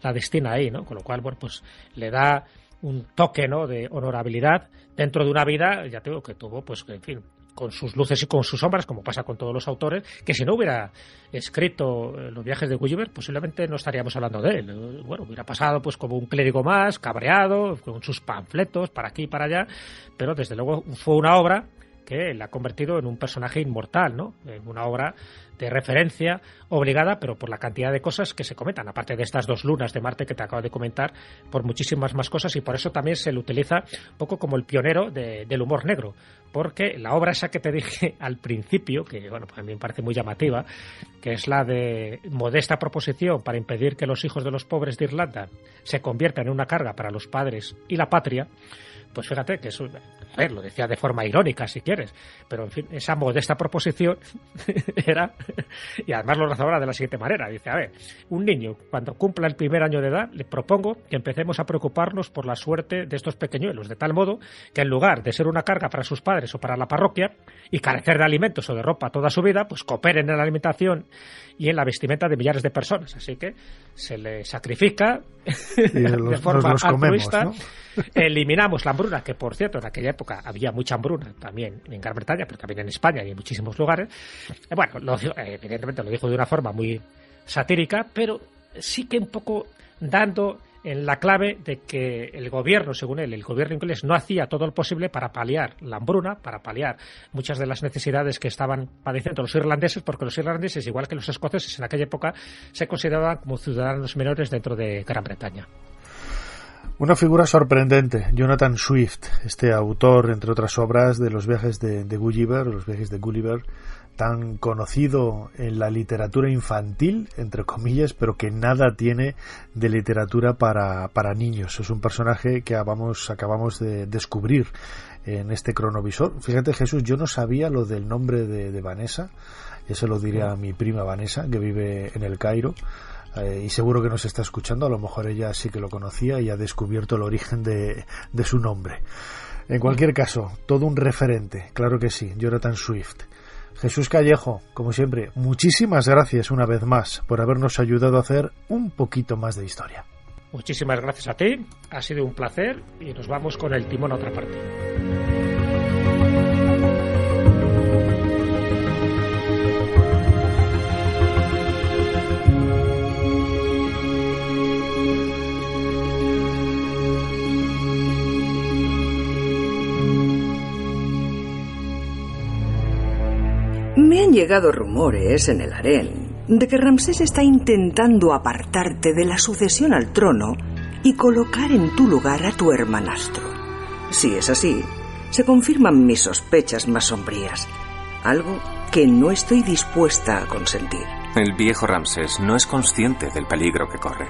la destina ahí, ¿no? Con lo cual, bueno, pues le da un toque, ¿no?, de honorabilidad dentro de una vida, ya te digo, que tuvo, pues, en fin, con sus luces y con sus sombras, como pasa con todos los autores, que si no hubiera escrito Los viajes de Gulliver, posiblemente no estaríamos hablando de él. Bueno, hubiera pasado pues como un clérigo más, cabreado, con sus panfletos para aquí y para allá, pero desde luego fue una obra que la ha convertido en un personaje inmortal, ¿no? En una obra de referencia obligada, pero por la cantidad de cosas que se comentan, aparte de estas 2 lunas de Marte que te acabo de comentar, por muchísimas más cosas, y por eso también se le utiliza un poco como el pionero del humor negro, porque la obra esa que te dije al principio, que bueno, pues a mí me parece muy llamativa, que es la de Modesta proposición para impedir que los hijos de los pobres de Irlanda se conviertan en una carga para los padres y la patria, pues fíjate que eso, a ver, lo decía de forma irónica si quieres, pero en fin, esa modesta proposición era, y además lo razonaba de la siguiente manera, dice, a ver, un niño cuando cumpla el primer año de edad le propongo que empecemos a preocuparnos por la suerte de estos pequeñuelos, de tal modo que en lugar de ser una carga para sus padres o para la parroquia y carecer de alimentos o de ropa toda su vida, pues cooperen en la alimentación y en la vestimenta de millares de personas, así que se le sacrifica de forma altruista, comemos, ¿no? Eliminamos la hambruna, que por cierto en aquella época había mucha hambruna también en Gran Bretaña, pero también en España y en muchísimos lugares. Bueno, evidentemente lo dijo de una forma muy satírica, pero sí que un poco dando en la clave de que el gobierno, según él, el gobierno inglés no hacía todo lo posible para paliar la hambruna, para paliar muchas de las necesidades que estaban padeciendo los irlandeses, porque los irlandeses, igual que los escoceses en aquella época, se consideraban como ciudadanos menores dentro de Gran Bretaña. Una figura sorprendente, Jonathan Swift, este autor, entre otras obras, de Los viajes de Gulliver, Los viajes de Gulliver, tan conocido en la literatura infantil, entre comillas, pero que nada tiene de literatura para niños. Es un personaje que acabamos de descubrir en este cronovisor. Fíjate, Jesús, yo no sabía lo del nombre de Vanessa, ya se lo diré a mi prima Vanessa, que vive en el Cairo. Y seguro que nos está escuchando, a lo mejor ella sí que lo conocía y ha descubierto el origen de su nombre. En cualquier caso, todo un referente, claro que sí, Jonathan Swift. Jesús Callejo, como siempre, muchísimas gracias una vez más por habernos ayudado a hacer un poquito más de historia. Muchísimas gracias a ti, ha sido un placer y nos vamos con el timón a otra parte. Me han llegado rumores en el harén de que Ramsés está intentando apartarte de la sucesión al trono y colocar en tu lugar a tu hermanastro. Si es así, se confirman mis sospechas más sombrías, algo que no estoy dispuesta a consentir. El viejo Ramsés no es consciente del peligro que corre.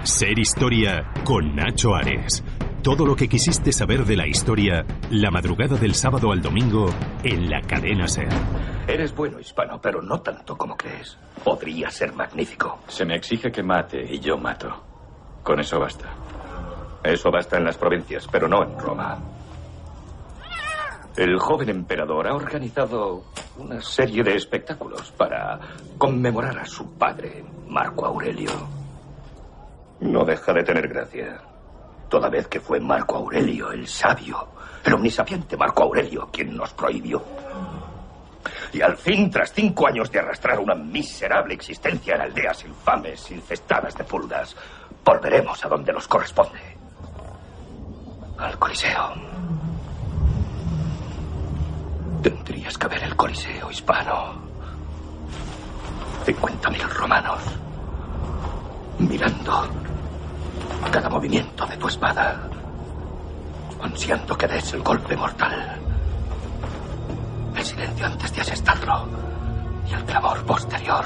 Ser Historia con Nacho Ares. Todo lo que quisiste saber de la historia, la madrugada del sábado al domingo, en la cadena SER. Eres bueno, hispano, pero no tanto como crees. Podría ser magnífico. Se me exige que mate y yo mato. Con eso basta. Eso basta en las provincias, pero no en Roma. El joven emperador ha organizado una serie de espectáculos para conmemorar a su padre, Marco Aurelio. No deja de tener gracia. Toda vez que fue Marco Aurelio, el sabio, el omnisapiente Marco Aurelio, quien nos prohibió. Y al fin, tras 5 años de arrastrar una miserable existencia en aldeas infames, infestadas de pulgas, volveremos a donde nos corresponde. Al Coliseo. Tendrías que ver el Coliseo, hispano. 50.000 romanos mirando cada movimiento de tu espada, ansiando que des el golpe mortal. El silencio antes de asestarlo y el clamor posterior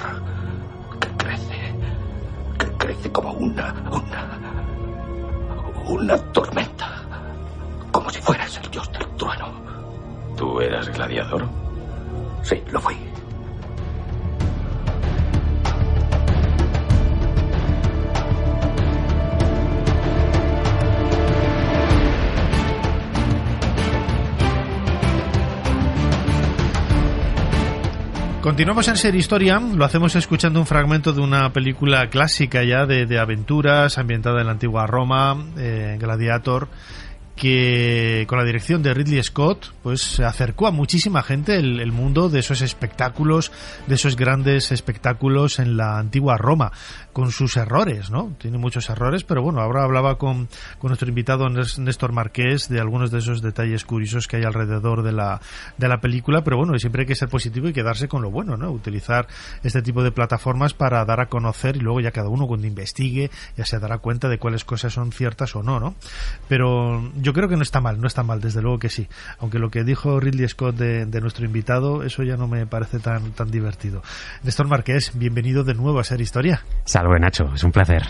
que crece como una tormenta, como si fueras el dios del trueno. ¿Tú eras gladiador? Sí, lo fui. Continuamos en Ser Historia, lo hacemos escuchando un fragmento de una película clásica ya de aventuras, ambientada en la antigua Roma, Gladiator, que con la dirección de Ridley Scott pues se acercó a muchísima gente el mundo de esos espectáculos, de esos grandes espectáculos en la antigua Roma, con sus errores, ¿no? Tiene muchos errores, pero bueno, ahora hablaba con nuestro invitado Néstor Marqués de algunos de esos detalles curiosos que hay alrededor de la película, pero bueno, siempre hay que ser positivo y quedarse con lo bueno, ¿no? Utilizar este tipo de plataformas para dar a conocer y luego ya cada uno cuando investigue ya se dará cuenta de cuáles cosas son ciertas o no, ¿no? Pero yo creo que no está mal, desde luego que sí. Aunque lo que dijo Ridley Scott de nuestro invitado, eso ya no me parece tan divertido. Néstor Marqués, bienvenido de nuevo a Ser Historia. Salve, Nacho, es un placer.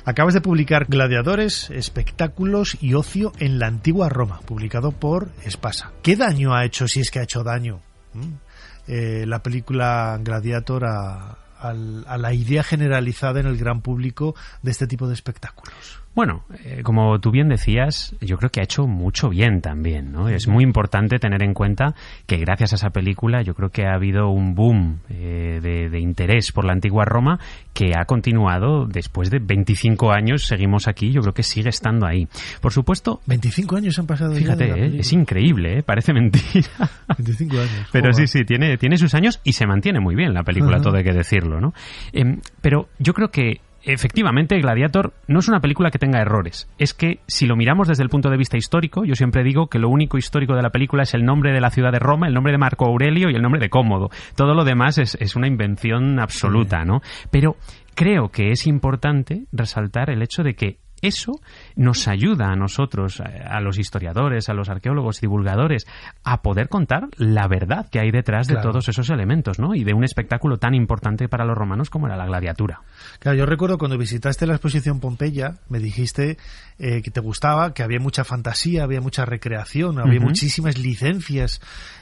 Acabas de publicar Gladiadores, espectáculos y ocio en la antigua Roma, publicado por Espasa. ¿Qué daño ha hecho, si es que ha hecho daño, la película Gladiator a la idea generalizada en el gran público de este tipo de espectáculos? Bueno, como tú bien decías, yo creo que ha hecho mucho bien también, ¿no? Es muy importante tener en cuenta que gracias a esa película yo creo que ha habido un boom de interés por la antigua Roma que ha continuado después de 25 años, seguimos aquí, yo creo que sigue estando ahí. Por supuesto... 25 años han pasado. Fíjate, es increíble, parece mentira. 25 años. Pero sí, tiene sus años y se mantiene muy bien la película, todo hay que decirlo, ¿no? Pero yo creo que efectivamente, Gladiator no es una película que tenga errores. Es que si lo miramos desde el punto de vista histórico, yo siempre digo que lo único histórico de la película es el nombre de la ciudad de Roma, el nombre de Marco Aurelio y el nombre de Cómodo. Todo lo demás es una invención absoluta, ¿no? Pero creo que es importante resaltar el hecho de que eso nos ayuda a nosotros, a los historiadores, a los arqueólogos y divulgadores, a poder contar la verdad que hay detrás de todos esos elementos, ¿no? Y de un espectáculo tan importante para los romanos como era la gladiatura. Claro, yo recuerdo cuando visitaste la exposición Pompeya, me dijiste que te gustaba, que había mucha fantasía, había mucha recreación, había muchísimas licencias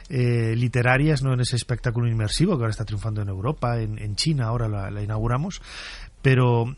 literarias, ¿no? En ese espectáculo inmersivo que ahora está triunfando en Europa, en China, ahora la inauguramos. Pero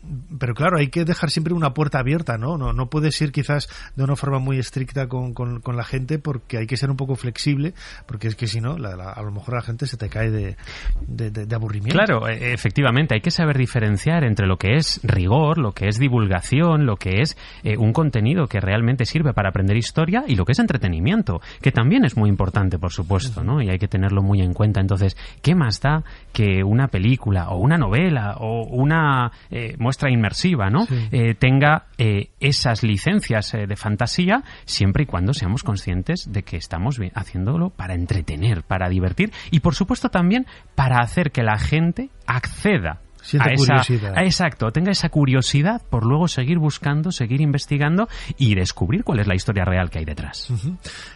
claro, hay que dejar siempre una puerta abierta, ¿no? No puedes ir quizás de una forma muy estricta con la gente, porque hay que ser un poco flexible, porque es que si no, a lo mejor la gente se te cae de aburrimiento. Claro, efectivamente, hay que saber diferenciar entre lo que es rigor, lo que es divulgación, lo que es un contenido que realmente sirve para aprender historia y lo que es entretenimiento, que también es muy importante, por supuesto, ¿no? Y hay que tenerlo muy en cuenta. Entonces, ¿qué más da que una película o una novela o una muestra inmersiva, ¿no? Sí. Tenga esas licencias de fantasía, siempre y cuando seamos conscientes de que estamos haciéndolo para entretener, para divertir y, por supuesto, también para hacer que la gente acceda a curiosidad. Exacto, tenga esa curiosidad por luego seguir buscando, seguir investigando y descubrir cuál es la historia real que hay detrás.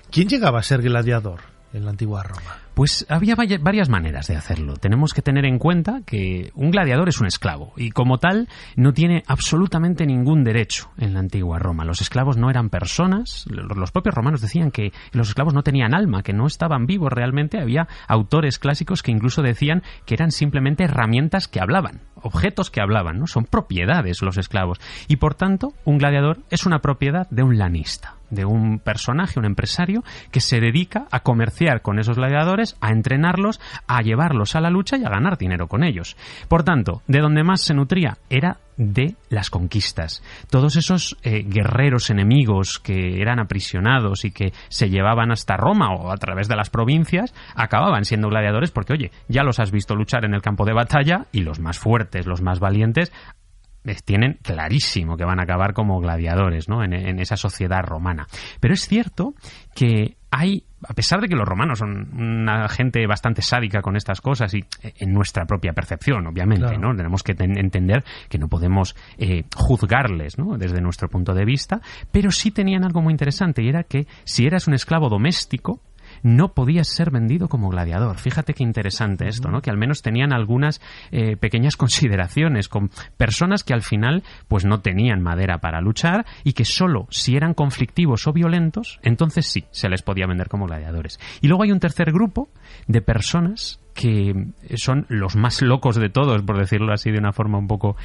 ¿Quién llegaba a ser gladiador en la antigua Roma? Pues había varias maneras de hacerlo. Tenemos que tener en cuenta que un gladiador es un esclavo y como tal no tiene absolutamente ningún derecho en la antigua Roma. Los esclavos no eran personas, los propios romanos decían que los esclavos no tenían alma, que no estaban vivos realmente. Había autores clásicos que incluso decían que eran simplemente herramientas que hablaban, objetos que hablaban, ¿no? Son propiedades los esclavos y por tanto un gladiador es una propiedad de un lanista, de un personaje, un empresario que se dedica a comerciar con esos gladiadores, a entrenarlos, a llevarlos a la lucha y a ganar dinero con ellos. Por tanto, de donde más se nutría era de las conquistas. Todos esos guerreros enemigos que eran aprisionados y que se llevaban hasta Roma o a través de las provincias, acababan siendo gladiadores porque, oye, ya los has visto luchar en el campo de batalla y los más fuertes, los más valientes, tienen clarísimo que van a acabar como gladiadores, ¿no? En esa sociedad romana. Pero es cierto que hay, a pesar de que los romanos son una gente bastante sádica con estas cosas y en nuestra propia percepción, obviamente, claro, ¿no? Tenemos que entender que no podemos juzgarles, ¿no? Desde nuestro punto de vista, pero sí tenían algo muy interesante y era que si eras un esclavo doméstico, no podías ser vendido como gladiador. Fíjate qué interesante esto, ¿no? Que al menos tenían algunas pequeñas consideraciones con personas que al final pues no tenían madera para luchar y que solo si eran conflictivos o violentos, entonces sí, se les podía vender como gladiadores. Y luego hay un tercer grupo de personas que son los más locos de todos, por decirlo así de una forma un poco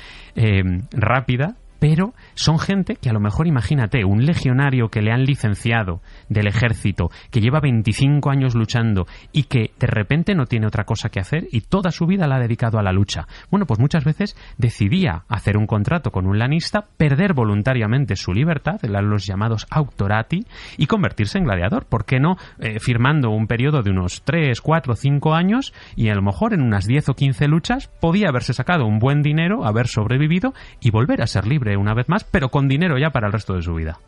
rápida, pero son gente que a lo mejor, imagínate, un legionario que le han licenciado del ejército, que lleva 25 años luchando y que de repente no tiene otra cosa que hacer y toda su vida la ha dedicado a la lucha. Bueno, pues muchas veces decidía hacer un contrato con un lanista, perder voluntariamente su libertad, los llamados auctorati, y convertirse en gladiador. ¿Por qué no? Firmando un periodo de unos 3, 4, 5 años y a lo mejor en unas 10 o 15 luchas podía haberse sacado un buen dinero, haber sobrevivido y volver a ser libre una vez más, pero con dinero ya para el resto de su vida.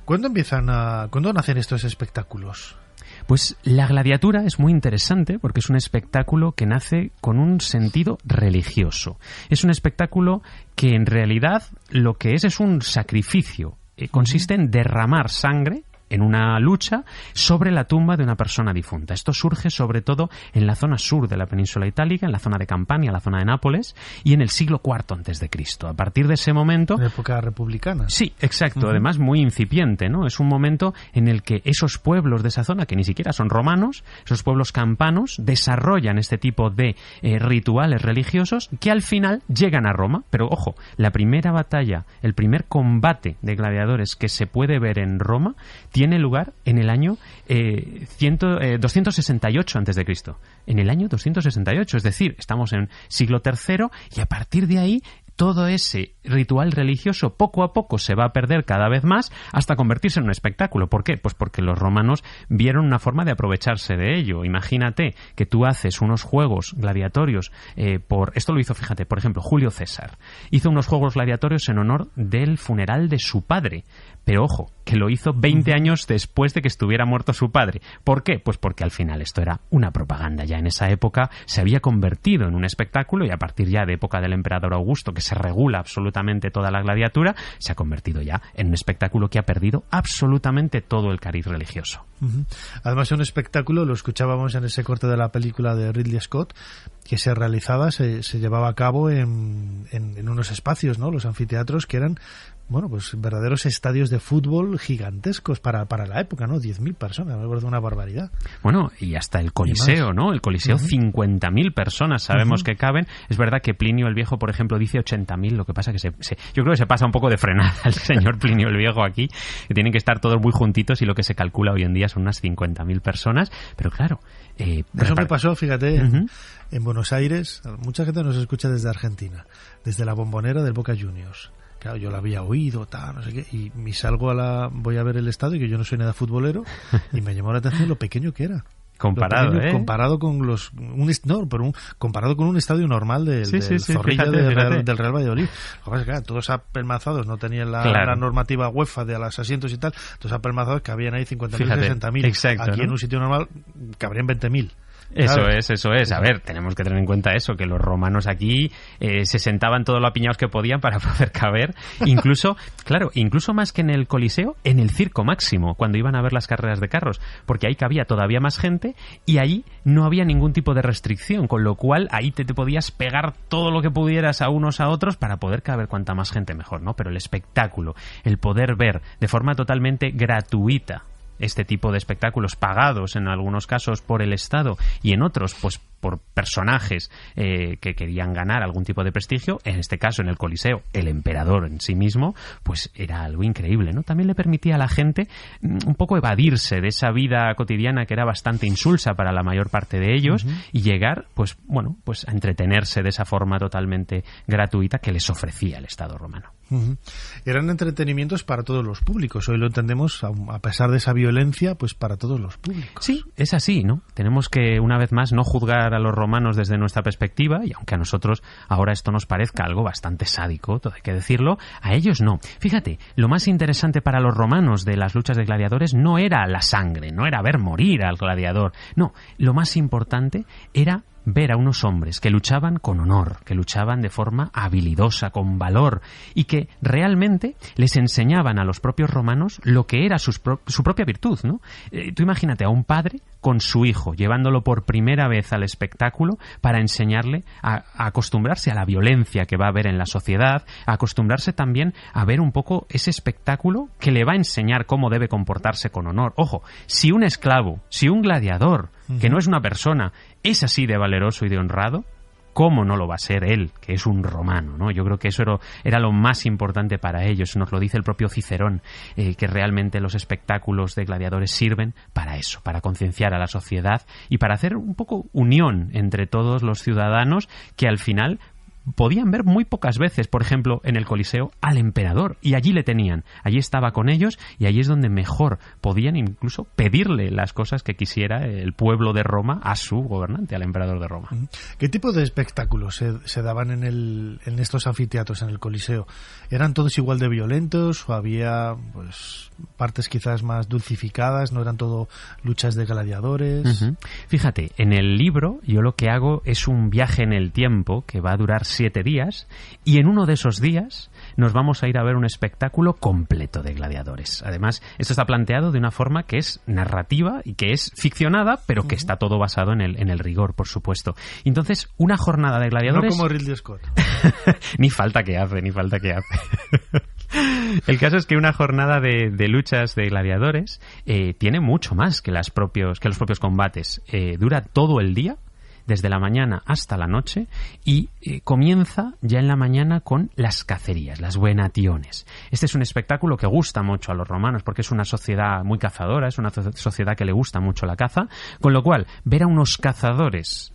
¿Cuándo nacen estos espectáculos? Pues la gladiatura es muy interesante porque es un espectáculo que nace con un sentido religioso. Es un espectáculo que en realidad lo que es un sacrificio. Consiste en derramar sangre en una lucha sobre la tumba de una persona difunta. Esto surge sobre todo en la zona sur de la península itálica, en la zona de Campania, la zona de Nápoles, y en el siglo IV a.C. A partir de ese momento... En época republicana. Sí, exacto. Además, muy incipiente, ¿no? Es un momento en el que esos pueblos de esa zona, que ni siquiera son romanos, esos pueblos campanos, desarrollan este tipo de rituales religiosos que al final llegan a Roma. Pero, ojo, la primera batalla, el primer combate de gladiadores que se puede ver en Roma tiene lugar en el año 268 a.C. En el año 268, es decir, estamos en siglo III y a partir de ahí todo ese ritual religioso poco a poco se va a perder cada vez más hasta convertirse en un espectáculo. ¿Por qué? Pues porque los romanos vieron una forma de aprovecharse de ello. Imagínate que tú haces unos juegos gladiatorios esto lo hizo, fíjate, por ejemplo, Julio César. Hizo unos juegos gladiatorios en honor del funeral de su padre. Pero ojo, que lo hizo 20 años después de que estuviera muerto su padre. ¿Por qué? Pues porque al final esto era una propaganda. Ya en esa época se había convertido en un espectáculo y a partir ya de época del emperador Augusto, que se regula absolutamente toda la gladiatura, se ha convertido ya en un espectáculo que ha perdido absolutamente todo el cariz religioso. Además es un espectáculo, lo escuchábamos en ese corte de la película de Ridley Scott, que se realizaba, se llevaba a cabo en unos espacios, ¿no? Los anfiteatros, que eran, bueno, pues verdaderos estadios de fútbol gigantescos para la época, ¿no? 10.000 personas, me parece una barbaridad. Bueno, y hasta el Coliseo, ¿no? El Coliseo, 50.000 personas sabemos que caben. Es verdad que Plinio el Viejo, por ejemplo, dice 80.000, lo que pasa que yo creo que se pasa un poco de frenada el señor Plinio el Viejo aquí, que tienen que estar todos muy juntitos y lo que se calcula hoy en día son unas 50.000 personas, pero claro... Eso me pasó, fíjate, en Buenos Aires. Mucha gente nos escucha desde Argentina, desde la Bombonera del Boca Juniors. Claro, yo la había oído, no sé qué, y salgo voy a ver el estadio, que yo no soy nada futbolero, y me llamó la atención lo pequeño que era. Comparado, comparado con comparado con un estadio normal del Zorrilla del Real Valladolid. Lo que pasa es que claro, todos apelmazados no tenían la normativa UEFA de los asientos y tal, todos apelmazados que habían ahí 50.000, 60.000. Exacto, aquí, ¿no? En un sitio normal cabrían 20.000. Eso es. A ver, tenemos que tener en cuenta eso, que los romanos aquí se sentaban todo lo apiñados que podían para poder caber. Incluso más que en el Coliseo, en el Circo Máximo, cuando iban a ver las carreras de carros, porque ahí cabía todavía más gente y ahí no había ningún tipo de restricción, con lo cual ahí te podías pegar todo lo que pudieras a unos a otros para poder caber cuanta más gente mejor, ¿no? Pero el espectáculo, el poder ver de forma totalmente gratuita este tipo de espectáculos pagados en algunos casos por el Estado y en otros pues por personajes que querían ganar algún tipo de prestigio, en este caso en el Coliseo el emperador en sí mismo, pues era algo increíble, ¿no? También le permitía a la gente un poco evadirse de esa vida cotidiana que era bastante insulsa para la mayor parte de ellos y llegar pues a entretenerse de esa forma totalmente gratuita que les ofrecía el Estado romano. Eran entretenimientos para todos los públicos. Hoy lo entendemos, a pesar de esa violencia, pues para todos los públicos. Sí, es así, ¿no? Tenemos que, una vez más, no juzgar a los romanos desde nuestra perspectiva, y aunque a nosotros ahora esto nos parezca algo bastante sádico, todo hay que decirlo, a ellos no. Fíjate, lo más interesante para los romanos de las luchas de gladiadores no era la sangre, no era ver morir al gladiador, no, lo más importante era ver a unos hombres que luchaban con honor, que luchaban de forma habilidosa, con valor, y que realmente les enseñaban a los propios romanos lo que era su propia virtud, ¿no? Tú imagínate a un padre con su hijo, llevándolo por primera vez al espectáculo para enseñarle a acostumbrarse a la violencia que va a haber en la sociedad, a acostumbrarse también a ver un poco ese espectáculo que le va a enseñar cómo debe comportarse con honor. Ojo, si un esclavo, si un gladiador, que no es una persona, es así de valeroso y de honrado, ¿Cómo no lo va a ser él, que es un romano, ¿no? Yo creo que eso era lo más importante para ellos. Nos lo dice el propio Cicerón, que realmente los espectáculos de gladiadores sirven para eso, para concienciar a la sociedad y para hacer un poco unión entre todos los ciudadanos que al final podían ver muy pocas veces, por ejemplo, en el Coliseo al emperador, y allí le tenían, allí estaba con ellos, y allí es donde mejor podían incluso pedirle las cosas que quisiera el pueblo de Roma a su gobernante, al emperador de Roma. ¿Qué tipo de espectáculos se daban en estos anfiteatros, en el Coliseo? ¿Eran todos igual de violentos o había pues partes quizás más dulcificadas? ¿No eran todo luchas de gladiadores? Fíjate, en el libro yo lo que hago es un viaje en el tiempo que va a durar 7 días, y en uno de esos días nos vamos a ir a ver un espectáculo completo de gladiadores. Además, esto está planteado de una forma que es narrativa y que es ficcionada, pero que está todo basado en el rigor, por supuesto. Entonces, una jornada de gladiadores... No como Ridley Scott. Ni falta que hace. El caso es que una jornada de luchas de gladiadores tiene mucho más que los propios combates. Dura todo el día, desde la mañana hasta la noche, y comienza ya en la mañana con las cacerías, las venationes. Este es un espectáculo que gusta mucho a los romanos porque es una sociedad muy cazadora, es una sociedad que le gusta mucho la caza, con lo cual ver a unos cazadores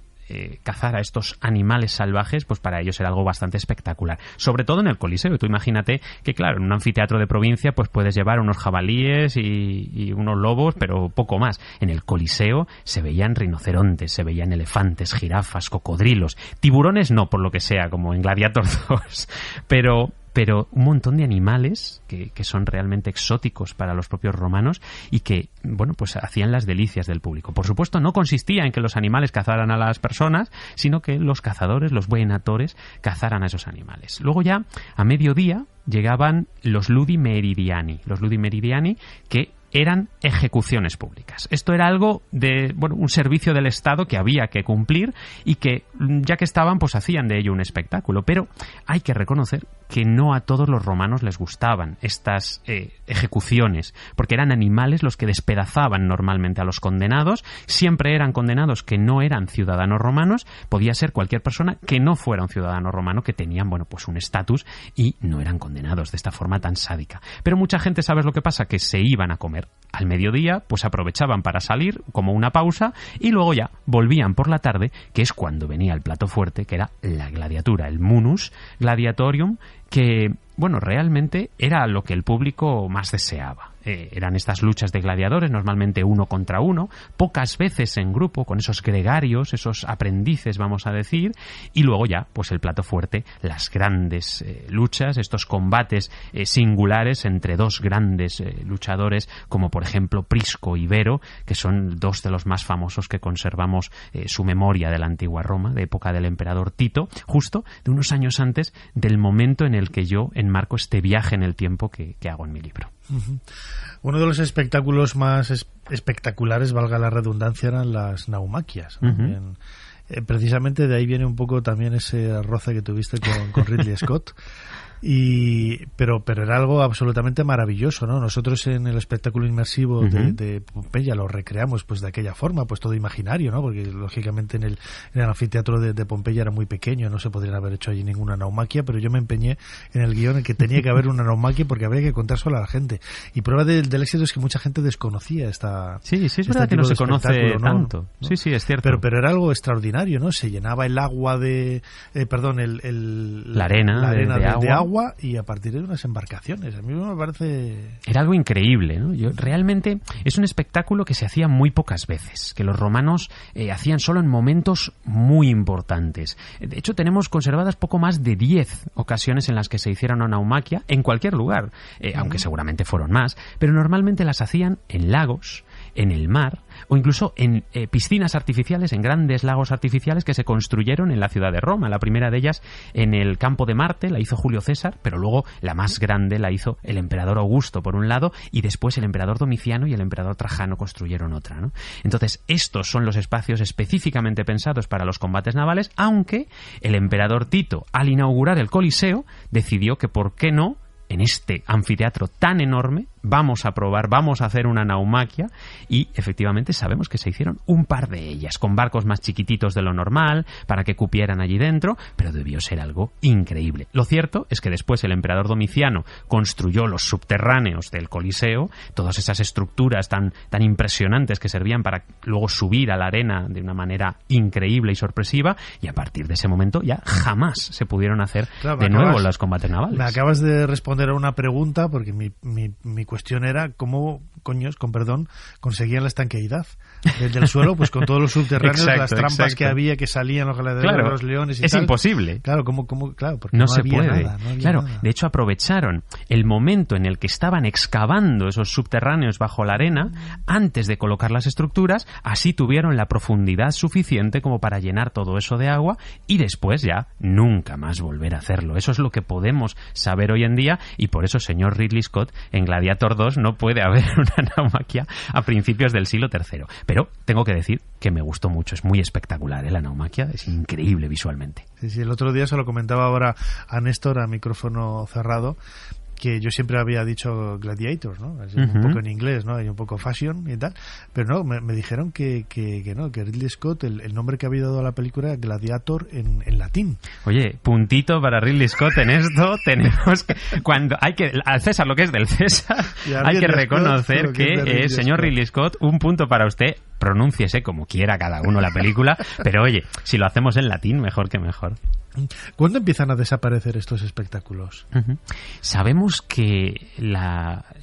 cazar a estos animales salvajes, pues para ellos era algo bastante espectacular, sobre todo en el Coliseo. Tú imagínate que, claro, en un anfiteatro de provincia pues puedes llevar unos jabalíes y unos lobos, pero poco más. En el Coliseo se veían rinocerontes, se veían elefantes, jirafas, cocodrilos, tiburones no, por lo que sea, como en Gladiator 2, pero un montón de animales que son realmente exóticos para los propios romanos y que, bueno, pues hacían las delicias del público. Por supuesto, no consistía en que los animales cazaran a las personas, sino que los cazadores, los venatores, cazaran a esos animales. Luego ya, a mediodía, llegaban los ludi meridiani, que eran ejecuciones públicas. Esto era algo de, bueno, un servicio del Estado que había que cumplir y que, ya que estaban, pues hacían de ello un espectáculo. Pero hay que reconocer que no a todos los romanos les gustaban estas ejecuciones, porque eran animales los que despedazaban normalmente a los condenados. Siempre eran condenados que no eran ciudadanos romanos, podía ser cualquier persona que no fuera un ciudadano romano, que tenían, bueno, pues un estatus y no eran condenados de esta forma tan sádica. Pero mucha gente, ¿sabes lo que pasa? Que se iban a comer al mediodía, pues aprovechaban para salir como una pausa y luego ya volvían por la tarde, que es cuando venía el plato fuerte, que era la gladiatura, el munus gladiatorium, que, bueno, realmente era lo que el público más deseaba. Eran estas luchas de gladiadores, normalmente 1 contra 1, pocas veces en grupo, con esos gregarios, esos aprendices, vamos a decir, y luego ya, pues el plato fuerte, las grandes luchas, estos combates singulares entre dos grandes luchadores, como por ejemplo Prisco y Vero, que son dos de los más famosos que conservamos su memoria de la antigua Roma, de época del emperador Tito, justo de unos años antes del momento en el que yo enmarco este viaje en el tiempo que hago en mi libro. Uno de los espectáculos más espectaculares, valga la redundancia, eran las naumaquias, ¿no? Precisamente de ahí viene un poco también ese roce que tuviste con Ridley Scott. Pero era algo absolutamente maravilloso, ¿no? Nosotros en el espectáculo inmersivo de Pompeya lo recreamos pues de aquella forma, pues todo imaginario, ¿no? Porque lógicamente en el anfiteatro de Pompeya era muy pequeño, no se podrían haber hecho allí ninguna naumaquia, pero yo me empeñé en el guión en que tenía que haber una naumaquia porque había que contárselo a la gente. Y prueba del éxito es que mucha gente desconocía esta... Sí, es verdad que no se conoce tanto. ¿No? Sí, es cierto. Pero era algo extraordinario, ¿no? Se llenaba el agua la arena de agua, y a partir de unas embarcaciones. A mí me parece... Era algo increíble, ¿no? Realmente es un espectáculo que se hacía muy pocas veces, que los romanos hacían solo en momentos muy importantes. De hecho, tenemos conservadas poco más de 10 ocasiones en las que se hiciera una naumaquia en cualquier lugar, aunque seguramente fueron más, pero normalmente las hacían en lagos, en el mar, o incluso en piscinas artificiales, en grandes lagos artificiales que se construyeron en la ciudad de Roma. La primera de ellas en el campo de Marte la hizo Julio César, pero luego la más grande la hizo el emperador Augusto por un lado, y después el emperador Domiciano y el emperador Trajano construyeron otra, ¿no? Entonces, estos son los espacios específicamente pensados para los combates navales, aunque el emperador Tito, al inaugurar el Coliseo, decidió que por qué no, en este anfiteatro tan enorme, vamos a probar, vamos a hacer una naumaquia, y efectivamente sabemos que se hicieron un par de ellas, con barcos más chiquititos de lo normal, para que cupieran allí dentro, pero debió ser algo increíble. Lo cierto es que después el emperador Domiciano construyó los subterráneos del Coliseo, todas esas estructuras tan impresionantes que servían para luego subir a la arena de una manera increíble y sorpresiva, y a partir de ese momento ya jamás se pudieron hacer nuevo los combates navales. Me acabas de responder a una pregunta, porque mi cuestión era cómo coños, con perdón, conseguían la estanqueidad del suelo, pues con todos los subterráneos, las trampas que había, que salían los gladiadores, los leones y es tal. imposible. Claro, claro, porque no se había puede. Nada, no había claro, nada. De hecho aprovecharon el momento en el que estaban excavando esos subterráneos bajo la arena antes de colocar las estructuras, así tuvieron la profundidad suficiente como para llenar todo eso de agua y después ya nunca más volver a hacerlo. Eso es lo que podemos saber hoy en día, y por eso, señor Ridley Scott, en Gladiator 2 no puede haber una naumaquia a principios del siglo III. Pero tengo que decir que me gustó mucho, es muy espectacular, la naumaquia, es increíble visualmente. Sí, el otro día se lo comentaba ahora a Néstor a micrófono cerrado, que yo siempre había dicho Gladiators, ¿no? Así, un poco en inglés, ¿no? Y un poco fashion y tal. Pero no, me dijeron que no, que Ridley Scott, el nombre que había dado a la película era Gladiator en latín. Oye, puntito para Ridley Scott en esto. Tenemos que, cuando hay que, al César lo que es del César, hay que reconocer que, señor Ridley Scott, un punto para usted. Pronúnciese como quiera cada uno la película, pero oye, si lo hacemos en latín, mejor que mejor. ¿Cuándo empiezan a desaparecer estos espectáculos? Sabemos que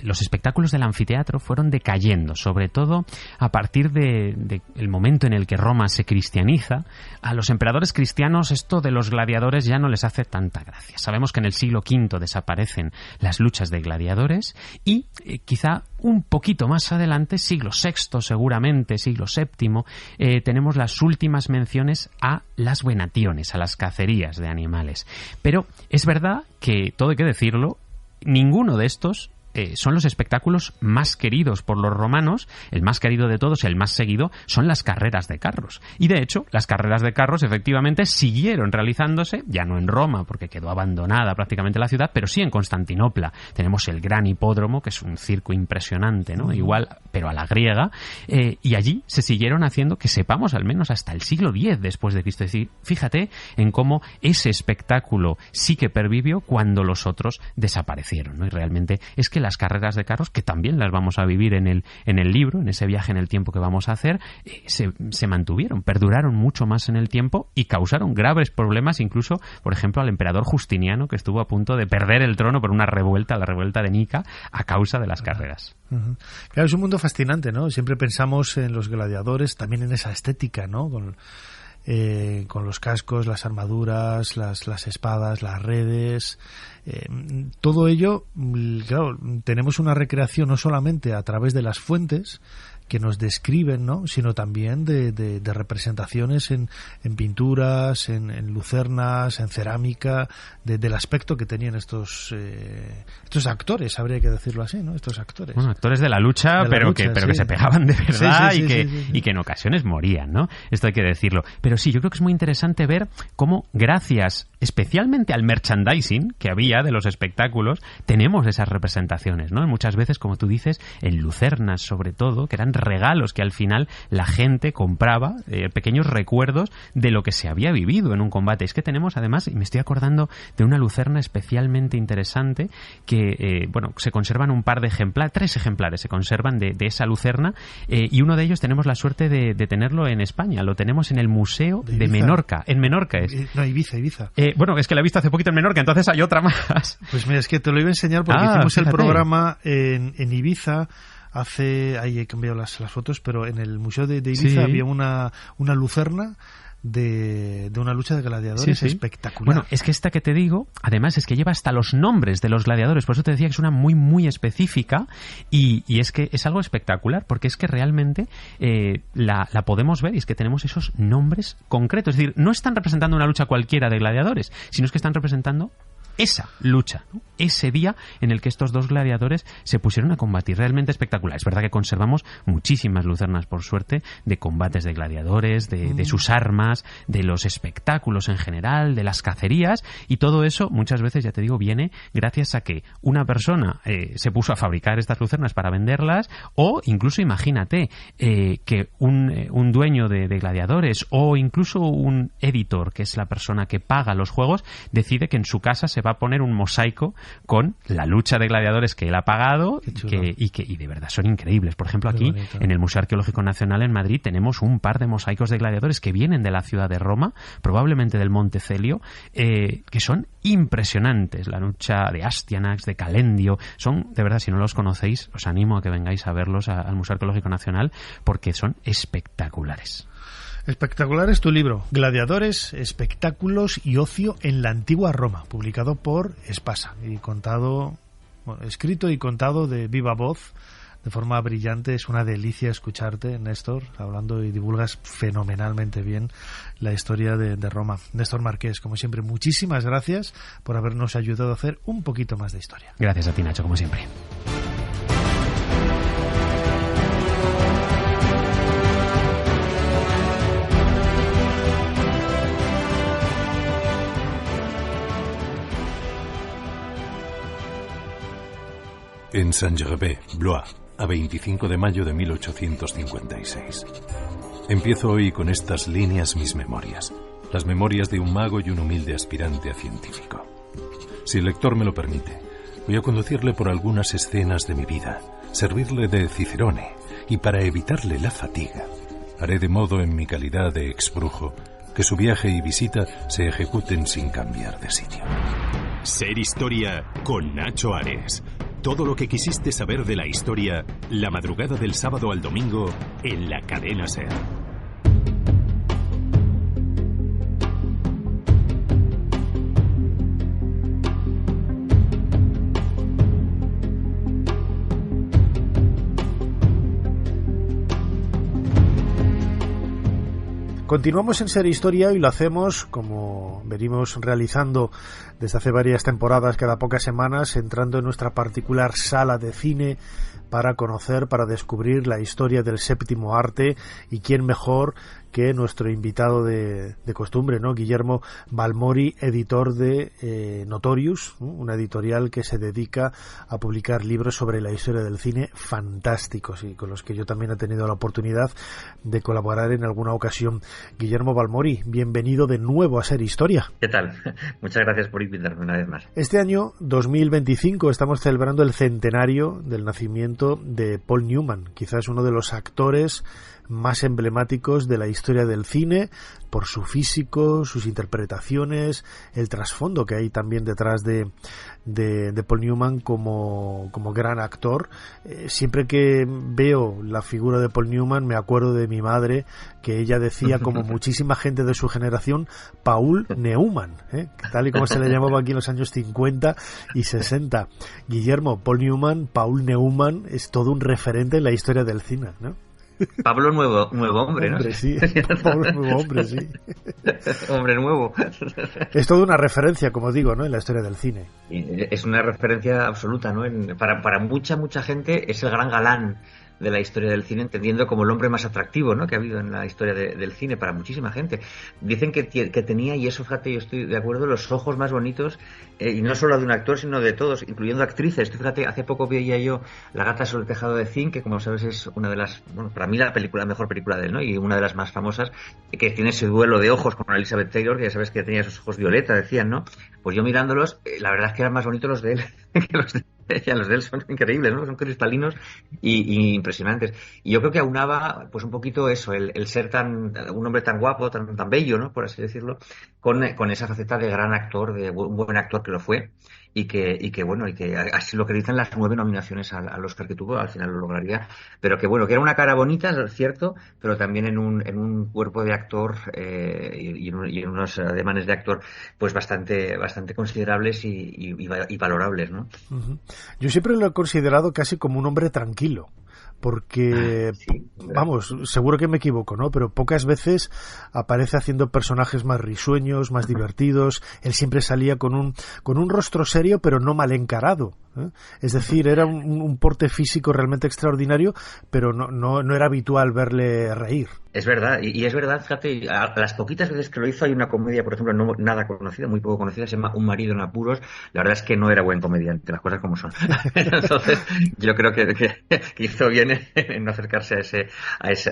los espectáculos del anfiteatro fueron decayendo, sobre todo a partir de el momento en el que Roma se cristianiza. A los emperadores cristianos esto de los gladiadores ya no les hace tanta gracia. Sabemos que en el siglo V desaparecen las luchas de gladiadores y quizá un poquito más adelante, siglo VI seguramente, siglo VII, tenemos las últimas menciones a las venationes, a las cacerías de animales. Pero es verdad que, todo hay que decirlo, ninguno de estos son los espectáculos más queridos por los romanos. El más querido de todos, el más seguido, son las carreras de carros. Y de hecho, las carreras de carros efectivamente siguieron realizándose, ya no en Roma, porque quedó abandonada prácticamente la ciudad, pero sí en Constantinopla. Tenemos el gran hipódromo, que es un circo impresionante, ¿no? Igual, pero a la griega, y allí se siguieron haciendo, que sepamos, al menos hasta el siglo X después de Cristo. Es decir, fíjate en cómo ese espectáculo sí que pervivió cuando los otros desaparecieron, ¿no? Y realmente es que las carreras de carros, que también las vamos a vivir en el libro, en ese viaje en el tiempo que vamos a hacer, se mantuvieron, perduraron mucho más en el tiempo y causaron graves problemas, incluso, por ejemplo, al emperador Justiniano, que estuvo a punto de perder el trono por una revuelta, la revuelta de Nica, a causa de las carreras. Claro, es un mundo fascinante, ¿no? Siempre pensamos en los gladiadores, también en esa estética, ¿no? Con los cascos, las armaduras, las espadas, las redes, todo ello, claro, tenemos una recreación no solamente a través de las fuentes que nos describen, ¿no?, sino también de representaciones en pinturas, en lucernas, en cerámica, del aspecto que tenían estos actores, habría que decirlo así, ¿no? Estos actores. Bueno, actores de la lucha, pero que se pegaban de verdad y que en ocasiones morían, ¿no? Esto hay que decirlo. Pero sí, yo creo que es muy interesante ver cómo, gracias especialmente al merchandising que había de los espectáculos, tenemos esas representaciones, ¿no? Muchas veces, como tú dices, en lucernas sobre todo, que eran regalos que al final la gente compraba, pequeños recuerdos de lo que se había vivido en un combate. Es que tenemos además, y me estoy acordando de una lucerna especialmente interesante que, se conservan un par de ejemplares, 3 ejemplares se conservan de esa lucerna, y uno de ellos tenemos la suerte de tenerlo en España. Lo tenemos en el Museo de Menorca. En Menorca es. No, Ibiza. Es que la he visto hace poquito en Menorca, entonces hay otra más. Pues mira, es que te lo iba a enseñar porque hicimos el programa en Ibiza. Ahí he cambiado las fotos, pero en el Museo de Ibiza había una lucerna de una lucha de gladiadores espectacular. Bueno, es que esta que te digo, además es que lleva hasta los nombres de los gladiadores, por eso te decía que es una muy, muy específica, y es que es algo espectacular, porque es que realmente la podemos ver, y es que tenemos esos nombres concretos. Es decir, no están representando una lucha cualquiera de gladiadores, sino es que están representando esa lucha, ¿no? Ese día en el que estos dos gladiadores se pusieron a combatir, realmente espectacular. Es verdad que conservamos muchísimas lucernas, por suerte, de combates de gladiadores, de sus armas, de los espectáculos en general, de las cacerías, y todo eso muchas veces, ya te digo, viene gracias a que una persona se puso a fabricar estas lucernas para venderlas, o incluso imagínate que un dueño de gladiadores o incluso un editor, que es la persona que paga los juegos, decide que en su casa se va a poner un mosaico con la lucha de gladiadores que él ha pagado y de verdad son increíbles. Por ejemplo, aquí en el Museo Arqueológico Nacional en Madrid tenemos un par de mosaicos de gladiadores que vienen de la ciudad de Roma, probablemente del Monte Celio, que son impresionantes. La lucha de Astyanax, de Calendio, son, de verdad, si no los conocéis, os animo a que vengáis a verlos al Museo Arqueológico Nacional porque son espectaculares. Espectacular es tu libro, Gladiadores, Espectáculos y Ocio en la Antigua Roma, publicado por Espasa y escrito y contado de viva voz, de forma brillante. Es una delicia escucharte, Néstor, hablando, y divulgas fenomenalmente bien la historia de Roma. Néstor Marqués, como siempre, muchísimas gracias por habernos ayudado a hacer un poquito más de historia. Gracias a ti, Nacho, como siempre. En Saint-Gervais, Blois, a 25 de mayo de 1856. Empiezo hoy con estas líneas mis memorias, las memorias de un mago y un humilde aspirante a científico. Si el lector me lo permite, voy a conducirle por algunas escenas de mi vida, servirle de cicerone, y para evitarle la fatiga, haré de modo en mi calidad de exbrujo que su viaje y visita se ejecuten sin cambiar de sitio. Ser Historia con Nacho Ares. Todo lo que quisiste saber de la historia, la madrugada del sábado al domingo, en la cadena SER. Continuamos en Ser Historia y lo hacemos como venimos realizando desde hace varias temporadas, cada pocas semanas, entrando en nuestra particular sala de cine para conocer, para descubrir la historia del séptimo arte, y quién mejor que nuestro invitado de costumbre, ¿no? Guillermo Balmori, editor de Notorious, ¿no? Una editorial que se dedica a publicar libros sobre la historia del cine fantásticos y con los que yo también he tenido la oportunidad de colaborar en alguna ocasión. Guillermo Balmori, bienvenido de nuevo a Ser Historia. ¿Qué tal? Muchas gracias por invitarme una vez más. Este año, 2025, estamos celebrando el centenario del nacimiento de Paul Newman, quizás uno de los actores más emblemáticos de la historia del cine, por su físico, sus interpretaciones, el trasfondo que hay también detrás de Paul Newman como gran actor. Siempre que veo la figura de Paul Newman me acuerdo de mi madre, que ella decía, como muchísima gente de su generación, Paul Neumann, tal y como se le llamaba aquí en los años 50 y 60. Guillermo, Paul Newman, Paul Neumann, es todo un referente en la historia del cine, ¿no? Pablo nuevo hombre, ¿no? Sí, Pablo nuevo hombre, sí. Hombre nuevo. Es toda una referencia, como digo, ¿no? En la historia del cine. Es una referencia absoluta, ¿no? Para mucha gente es el gran galán de la historia del cine, entendiendo como el hombre más atractivo, ¿no? Que ha habido en la historia del cine para muchísima gente. Dicen que tenía, y eso, fíjate, yo estoy de acuerdo, los ojos más bonitos, y no solo de un actor, sino de todos, incluyendo actrices. Fíjate, hace poco veía yo La gata sobre el tejado de zinc, que como sabes es una de las, bueno, para mí la mejor película de él, ¿no? Y una de las más famosas, que tiene ese duelo de ojos con Elizabeth Taylor, que ya sabes que tenía esos ojos violeta, decían, ¿no? Pues yo mirándolos, la verdad es que eran más bonitos los de él que los de ella. Los de él son increíbles, ¿no? Son cristalinos y impresionantes. Y yo creo que aunaba, pues un poquito eso, el ser un hombre tan guapo, tan bello, ¿no? Por así decirlo, con esa faceta de gran actor, de un buen actor que lo fue, y que bueno, y que así lo que dicen las 9 nominaciones al Oscar que tuvo, al final lo lograría, pero que bueno, que era una cara bonita, es cierto, pero también en un cuerpo de actor y en unos ademanes de actor pues bastante considerables y valorables, ¿no? Uh-huh. Yo siempre lo he considerado casi como un hombre tranquilo. porque, vamos, seguro que me equivoco, ¿no? Pero pocas veces aparece haciendo personajes más risueños, más divertidos. Él siempre salía con un rostro serio, pero no mal encarado, ¿eh? Es decir, era un porte físico realmente extraordinario, pero no era habitual verle reír. Es verdad, y es verdad, fíjate, a las poquitas veces que lo hizo hay una comedia, por ejemplo, no nada conocida, muy poco conocida, se llama Un marido en apuros. La verdad es que no era buen comediante, las cosas como son. Entonces, yo creo que hizo bien en no acercarse a ese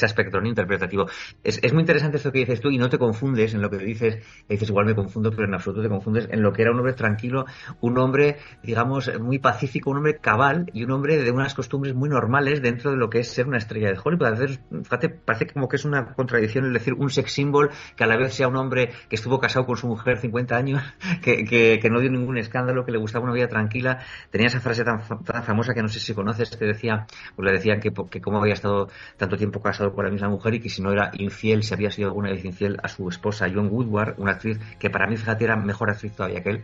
aspecto no interpretativo. Es muy interesante esto que dices tú, y no te confundes en lo que dices igual me confundo, pero en absoluto te confundes en lo que era un hombre tranquilo, un hombre, digamos, muy pacífico, un hombre cabal y un hombre de unas costumbres muy normales dentro de lo que es ser una estrella de Hollywood. A veces, fíjate, parece como que es una contradicción el decir un sex symbol que a la vez sea un hombre que estuvo casado con su mujer 50 años, que no dio ningún escándalo, que le gustaba una vida tranquila. Tenía esa frase tan famosa que no sé si conoces, que decía, pues le decían que cómo había estado tanto tiempo casado con la misma mujer y que si no era infiel, si había sido alguna vez infiel a su esposa, Joan Woodward, una actriz que para mí, fíjate, era mejor actriz todavía que él.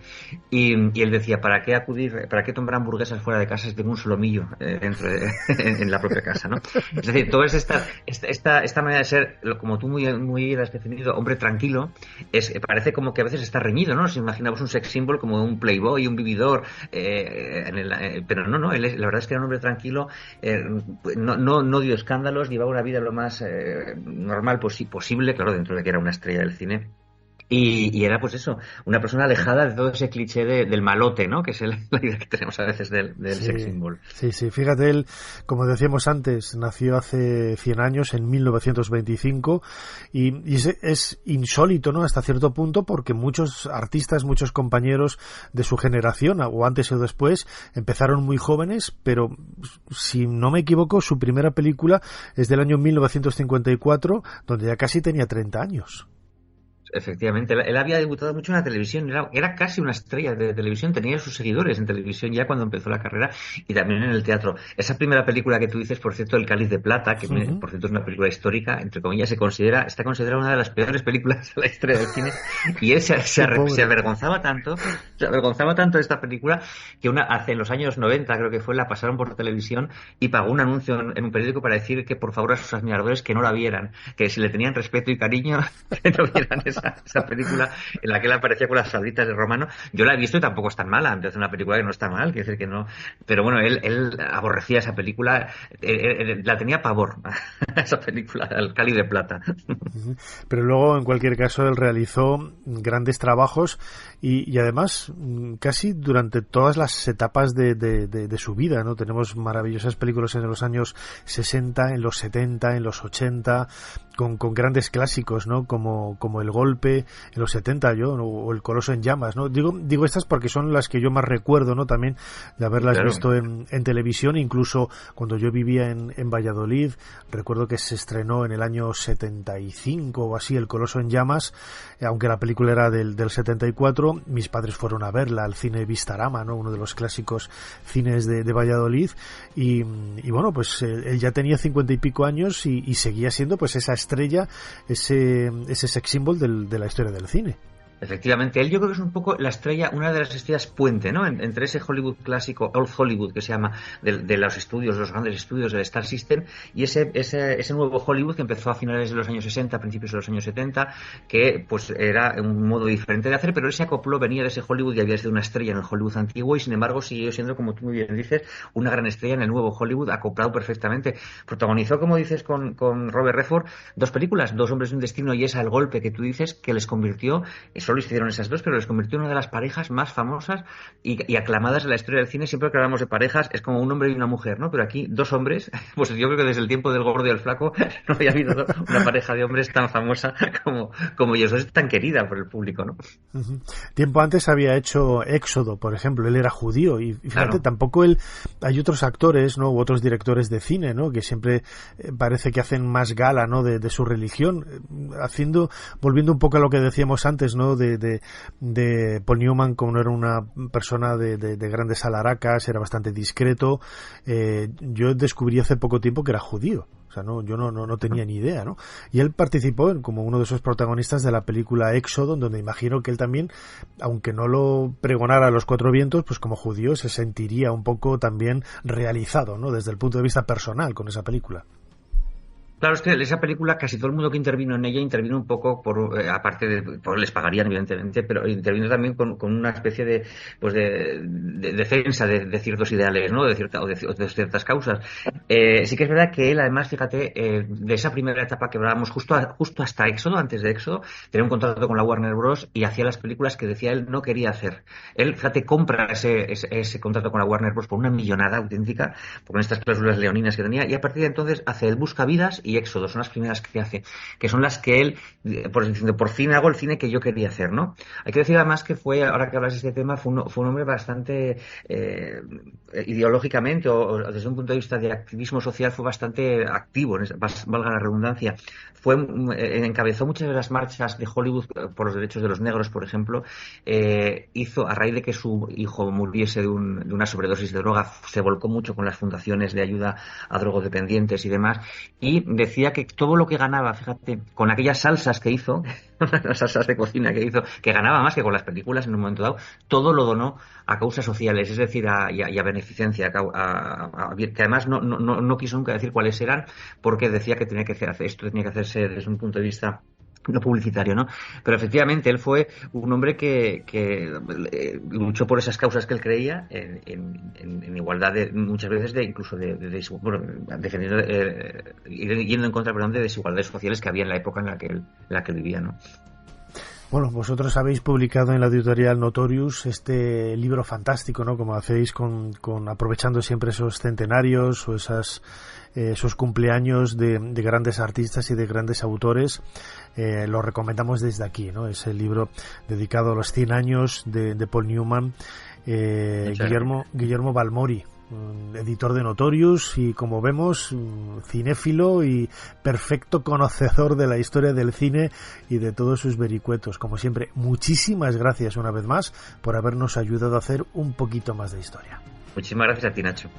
Y él decía, ¿para qué tomar hamburguesas fuera de casa si tengo un solomillo en la propia casa, ¿no? Es decir, toda esta manera de ser, como tú muy has definido, hombre tranquilo, parece como que a veces está reñido, ¿no? Nos imaginamos un sex symbol como un playboy, un vividor, pero no, la verdad es que era un hombre tranquilo, no dio escándalos, llevaba una vida lo más normal posible, claro, dentro de que era una estrella del cine. Y era, pues eso, una persona alejada de todo ese cliché del malote, ¿no? Que es la idea que tenemos a veces del sex symbol. Sí, fíjate, él, como decíamos antes, nació hace 100 años, en 1925, y es insólito, ¿no? Hasta cierto punto, porque muchos artistas, muchos compañeros de su generación, o antes o después, empezaron muy jóvenes, pero si no me equivoco, su primera película es del año 1954, donde ya casi tenía 30 años. Efectivamente, él había debutado mucho en la televisión, era casi una estrella de televisión, tenía sus seguidores en televisión ya cuando empezó la carrera y también en el teatro. Esa primera película que tú dices, por cierto, El Cáliz de Plata, que por cierto es una película histórica, entre comillas, está considerada una de las peores películas de la historia del cine, y él se avergonzaba tanto de esta película que en los años 90, creo que fue, la pasaron por televisión y pagó un anuncio en un periódico para decir que por favor a sus admiradores que no la vieran, que si le tenían respeto y cariño que no vieran esa película en la que él aparecía con las falditas de Romano. Yo la he visto y tampoco es tan mala, entonces es una película que no está mal, quiere decir que no, pero bueno, él aborrecía esa película, la tenía pavor esa película, El Cáliz de Plata. Pero luego, en cualquier caso, él realizó grandes trabajos y además casi durante todas las etapas de su vida, ¿no? Tenemos maravillosas películas en los años 60, en los 70, en los 80, con grandes clásicos, ¿no? Como El Golpe en los 70, o El Coloso en Llamas, ¿no? Digo estas porque son las que yo más recuerdo, ¿no? También de haberlas visto en televisión, incluso cuando yo vivía en Valladolid, recuerdo que se estrenó en el año 75 o así El Coloso en Llamas, aunque la película era del 74, mis padres fueron a verla al cine Vistarama, ¿no? Uno de los clásicos cines de Valladolid, y bueno, pues él ya tenía 50 y pico años y seguía siendo pues esa estrella, ese sex symbol de la historia del cine. Efectivamente, él yo creo que es un poco la estrella, una de las estrellas puente, ¿no? Entre ese Hollywood clásico, Old Hollywood, que se llama, de los estudios, los grandes estudios del Star System, y ese nuevo Hollywood que empezó a finales de los años 60, principios de los años 70, que pues era un modo diferente de hacer, pero él se acopló, venía de ese Hollywood y había sido una estrella en el Hollywood antiguo, y sin embargo siguió siendo, como tú muy bien dices, una gran estrella en el nuevo Hollywood, acoplado perfectamente. Protagonizó, como dices, con Robert Redford, dos películas, Dos hombres de un destino y esa El Golpe, que tú dices, que les convirtió, solo hicieron esas dos, pero les convirtió en una de las parejas más famosas y aclamadas de la historia del cine. Siempre que hablamos de parejas es como un hombre y una mujer, ¿no? Pero aquí dos hombres, pues yo creo que desde el tiempo del Gordo y el Flaco no había habido una pareja de hombres tan famosa como ellos dos, tan querida por el público, ¿no? Tiempo antes había hecho Éxodo, por ejemplo, él era judío y fíjate, claro, tampoco hay otros actores, ¿no? U otros directores de cine, ¿no? Que siempre parece que hacen más gala, ¿no? De su religión, volviendo un poco a lo que decíamos antes, ¿no? De Paul Newman, como no era una persona de grandes alaracas, era bastante discreto. Yo descubrí hace poco tiempo que era judío. O sea, yo no tenía ni idea, ¿no? Y él participó como uno de esos protagonistas de la película Éxodo, donde imagino que él también, aunque no lo pregonara a los cuatro vientos, pues como judío se sentiría un poco también realizado, ¿no? Desde el punto de vista personal con esa película. Claro, es que esa película, casi todo el mundo que intervino en ella intervino un poco aparte de, les pagarían evidentemente, pero intervino también con una especie de defensa de ciertos ideales, ¿no? De ciertas causas. Sí que es verdad que él, además, fíjate, de esa primera etapa que hablábamos justo hasta Éxodo, antes de Éxodo, tenía un contrato con la Warner Bros. Y hacía las películas que decía él no quería hacer. Él, fíjate, compra ese contrato con la Warner Bros. Por una millonada auténtica, con estas cláusulas leoninas que tenía, y a partir de entonces hace el Buscavidas y Éxodo, son las primeras que hace, que son las que él, por fin hago el cine que yo quería hacer, ¿no? Hay que decir además que ahora que hablas de este tema, fue un hombre bastante ideológicamente o desde un punto de vista de activismo social fue bastante activo, valga la redundancia. Encabezó muchas de las marchas de Hollywood por los derechos de los negros, por ejemplo. Hizo, a raíz de que su hijo muriese de una sobredosis de droga, se volcó mucho con las fundaciones de ayuda a drogodependientes y demás, y decía que todo lo que ganaba, fíjate, con aquellas salsas que hizo, las salsas de cocina que hizo, que ganaba más que con las películas en un momento dado, todo lo donó a causas sociales, es decir, a beneficencia, que además no quiso nunca decir cuáles eran, porque decía que esto tenía que hacerse desde un punto de vista no publicitario, ¿no? Pero efectivamente él fue un hombre que luchó por esas causas que él creía en igualdad muchas veces defendiendo yendo en contra, de desigualdades sociales que había en la época en la que vivía, ¿no? Bueno, vosotros habéis publicado en la editorial Notorious este libro fantástico, ¿no? Como hacéis con aprovechando siempre esos centenarios o esos cumpleaños de grandes artistas y de grandes autores. Lo recomendamos desde aquí, ¿no? Es el libro dedicado a los 100 años de Paul Newman, Guillermo Balmori, editor de Notorious, y como vemos, cinéfilo y perfecto conocedor de la historia del cine y de todos sus vericuetos. Como siempre, muchísimas gracias una vez más por habernos ayudado a hacer un poquito más de historia. Muchísimas gracias a ti, Nacho.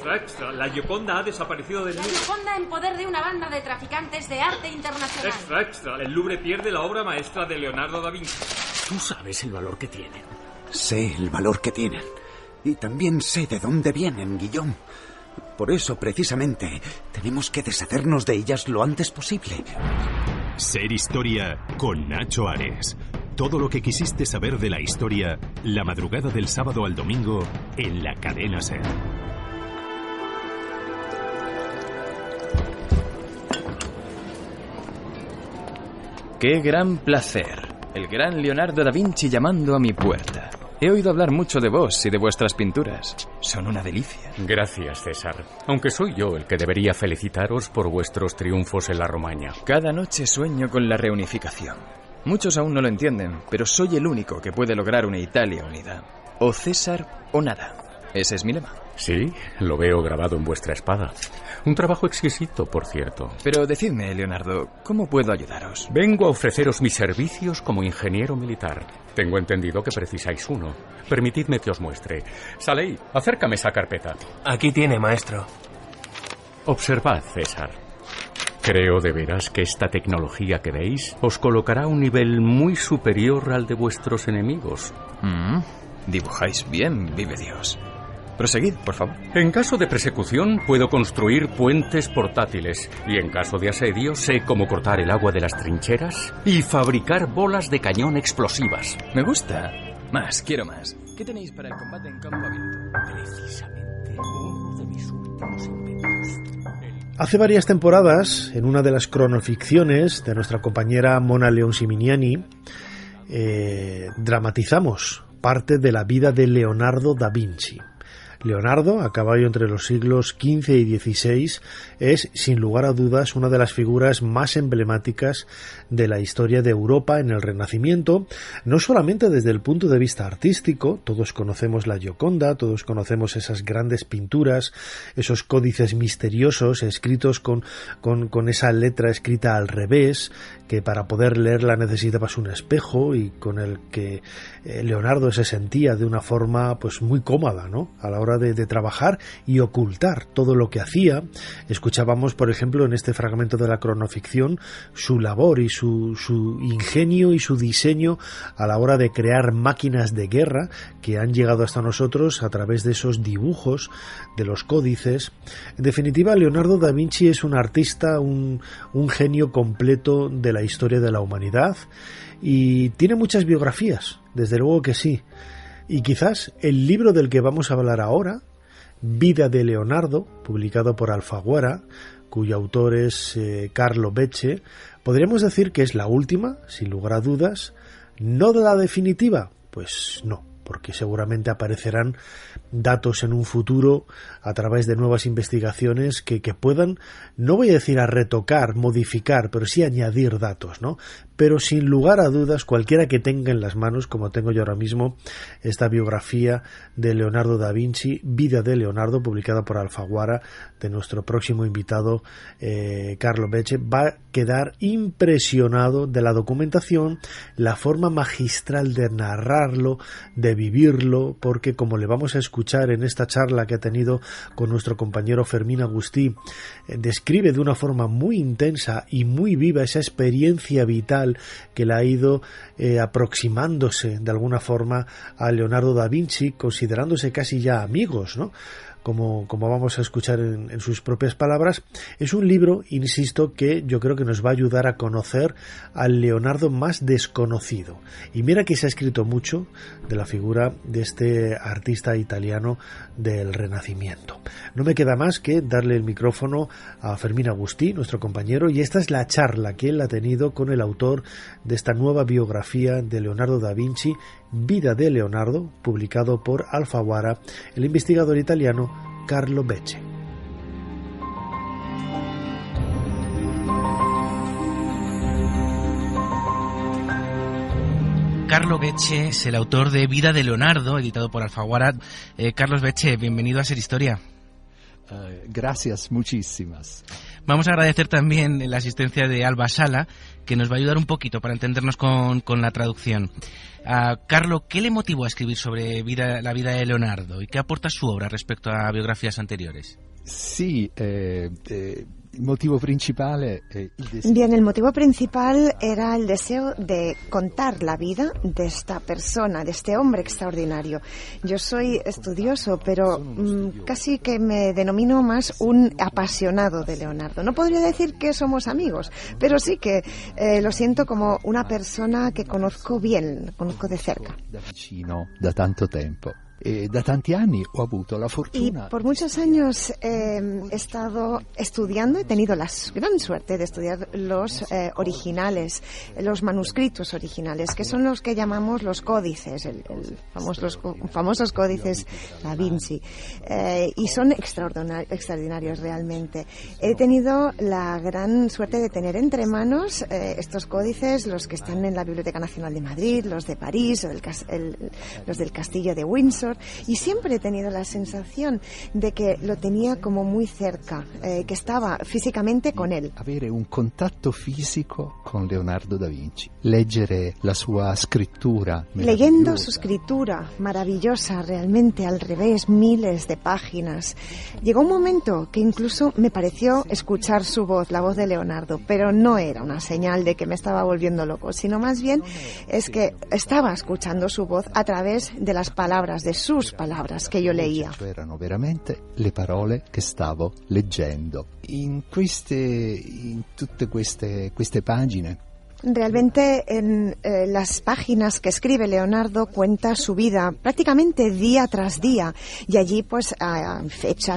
Extra, la Gioconda ha desaparecido del Louvre. La Gioconda en poder de una banda de traficantes de arte internacional. Extra, el Louvre pierde la obra maestra de Leonardo da Vinci. Tú sabes el valor que tienen. Sé el valor que tienen. Y también sé de dónde vienen, Guillaume. Por eso, precisamente, tenemos que deshacernos de ellas lo antes posible. Ser Historia con Nacho Ares. Todo lo que quisiste saber de la historia, la madrugada del sábado al domingo, en la cadena SER. ¡Qué gran placer! El gran Leonardo da Vinci llamando a mi puerta. He oído hablar mucho de vos y de vuestras pinturas. Son una delicia. Gracias, César. Aunque soy yo el que debería felicitaros por vuestros triunfos en la Romaña. Cada noche sueño con la reunificación. Muchos aún no lo entienden, pero soy el único que puede lograr una Italia unida. O César o nada. Ese es mi lema. Sí, lo veo grabado en vuestra espada. Un trabajo exquisito, por cierto. Pero decidme, Leonardo, ¿cómo puedo ayudaros? Vengo a ofreceros mis servicios como ingeniero militar. Tengo entendido que precisáis uno. Permitidme que os muestre. Salei, acércame esa carpeta. Aquí tiene, maestro. Observad, César. Creo de veras que esta tecnología que veis os colocará a un nivel muy superior al de vuestros enemigos. Dibujáis bien, vive Dios. Proseguid, por favor. En caso de persecución, puedo construir puentes portátiles. Y en caso de asedio, sé cómo cortar el agua de las trincheras y fabricar bolas de cañón explosivas. Me gusta. Más, quiero más. ¿Qué tenéis para el combate en campo abierto? Precisamente uno de mis últimos inventos. Hace varias temporadas, en una de las cronoficciones de nuestra compañera Mona León Siminiani, dramatizamos parte de la vida de Leonardo da Vinci. Leonardo, a caballo entre los siglos XV y XVI, es, sin lugar a dudas, una de las figuras más emblemáticas de la historia de Europa en el Renacimiento, no solamente desde el punto de vista artístico. Todos conocemos la Gioconda, todos conocemos esas grandes pinturas, esos códices misteriosos escritos con esa letra escrita al revés, que para poder leerla necesitabas un espejo y con el que Leonardo se sentía de una forma pues muy cómoda, ¿no?, a la hora de trabajar y ocultar todo lo que hacía. Escuchábamos, por ejemplo, en este fragmento de la cronoficción, su labor y su ingenio y su diseño a la hora de crear máquinas de guerra que han llegado hasta nosotros a través de esos dibujos de los códices. En definitiva, Leonardo da Vinci es un artista, un genio completo de la historia de la humanidad, y tiene muchas biografías, desde luego que sí. Y quizás el libro del que vamos a hablar ahora, Vida de Leonardo, publicado por Alfaguara, cuyo autor es Carlo Becce, podríamos decir que es la última, sin lugar a dudas. ¿No de la definitiva? Pues no, porque seguramente aparecerán datos en un futuro a través de nuevas investigaciones que puedan, no voy a decir a retocar, modificar, pero sí añadir datos, ¿no? Pero sin lugar a dudas, cualquiera que tenga en las manos, como tengo yo ahora mismo, esta biografía de Leonardo da Vinci, Vida de Leonardo, publicada por Alfaguara, de nuestro próximo invitado, Carlo Becce, va a quedar impresionado de la documentación, la forma magistral de narrarlo, de vivirlo, porque como le vamos a escuchar en esta charla que ha tenido con nuestro compañero Fermín Agustí, describe de una forma muy intensa y muy viva esa experiencia vital que le ha ido aproximándose de alguna forma a Leonardo da Vinci, considerándose casi ya amigos, ¿no?, como vamos a escuchar en sus propias palabras. Es un libro, insisto, que yo creo que nos va a ayudar a conocer al Leonardo más desconocido. Y mira que se ha escrito mucho de la figura de este artista italiano del Renacimiento. No me queda más que darle el micrófono a Fermín Agustí, nuestro compañero, y esta es la charla que él ha tenido con el autor de esta nueva biografía de Leonardo da Vinci, Vida de Leonardo, publicado por Alfaguara, el investigador italiano Carlo Becce. Carlo Becce es el autor de Vida de Leonardo, editado por Alfaguara. Carlos Becce, bienvenido a Ser Historia. Gracias, muchísimas. Vamos a agradecer también la asistencia de Alba Sala, que nos va a ayudar un poquito para entendernos con la traducción. Carlo, ¿qué le motivó a escribir sobre la vida de Leonardo y qué aporta su obra respecto a biografías anteriores? Sí, el motivo principal... Bien, el motivo principal era el deseo de contar la vida de esta persona, de este hombre extraordinario. Yo soy estudioso, pero casi que me denomino más un apasionado de Leonardo. No podría decir que somos amigos, pero sí que lo siento como una persona que conozco bien, conozco de cerca. Da vicino, da tanto tiempo. Da tanti anni ho avuto la fortuna. Y por muchos años he estado estudiando, he tenido la gran suerte de estudiar los originales, los manuscritos originales, que son los que llamamos los códices, los famosos códices da Vinci, y son extraordinarios realmente. He tenido la gran suerte de tener entre manos estos códices, los que están en la Biblioteca Nacional de Madrid, los de París, o los del Castillo de Windsor. Y siempre he tenido la sensación de que lo tenía como muy cerca, que estaba físicamente con él. Avere un contacto físico con Leonardo da Vinci, leggere la sua scrittura. Leyendo su escritura maravillosa, realmente al revés, miles de páginas. Llegó un momento que incluso me pareció escuchar su voz, la voz de Leonardo, pero no era una señal de que me estaba volviendo loco, sino más bien es que estaba escuchando su voz a través de las palabras, de sus palabras que yo leía. Erano veramente le parole che stavo leggendo. In tutte queste pagine Realmente en las páginas que escribe Leonardo cuenta su vida prácticamente día tras día, y allí pues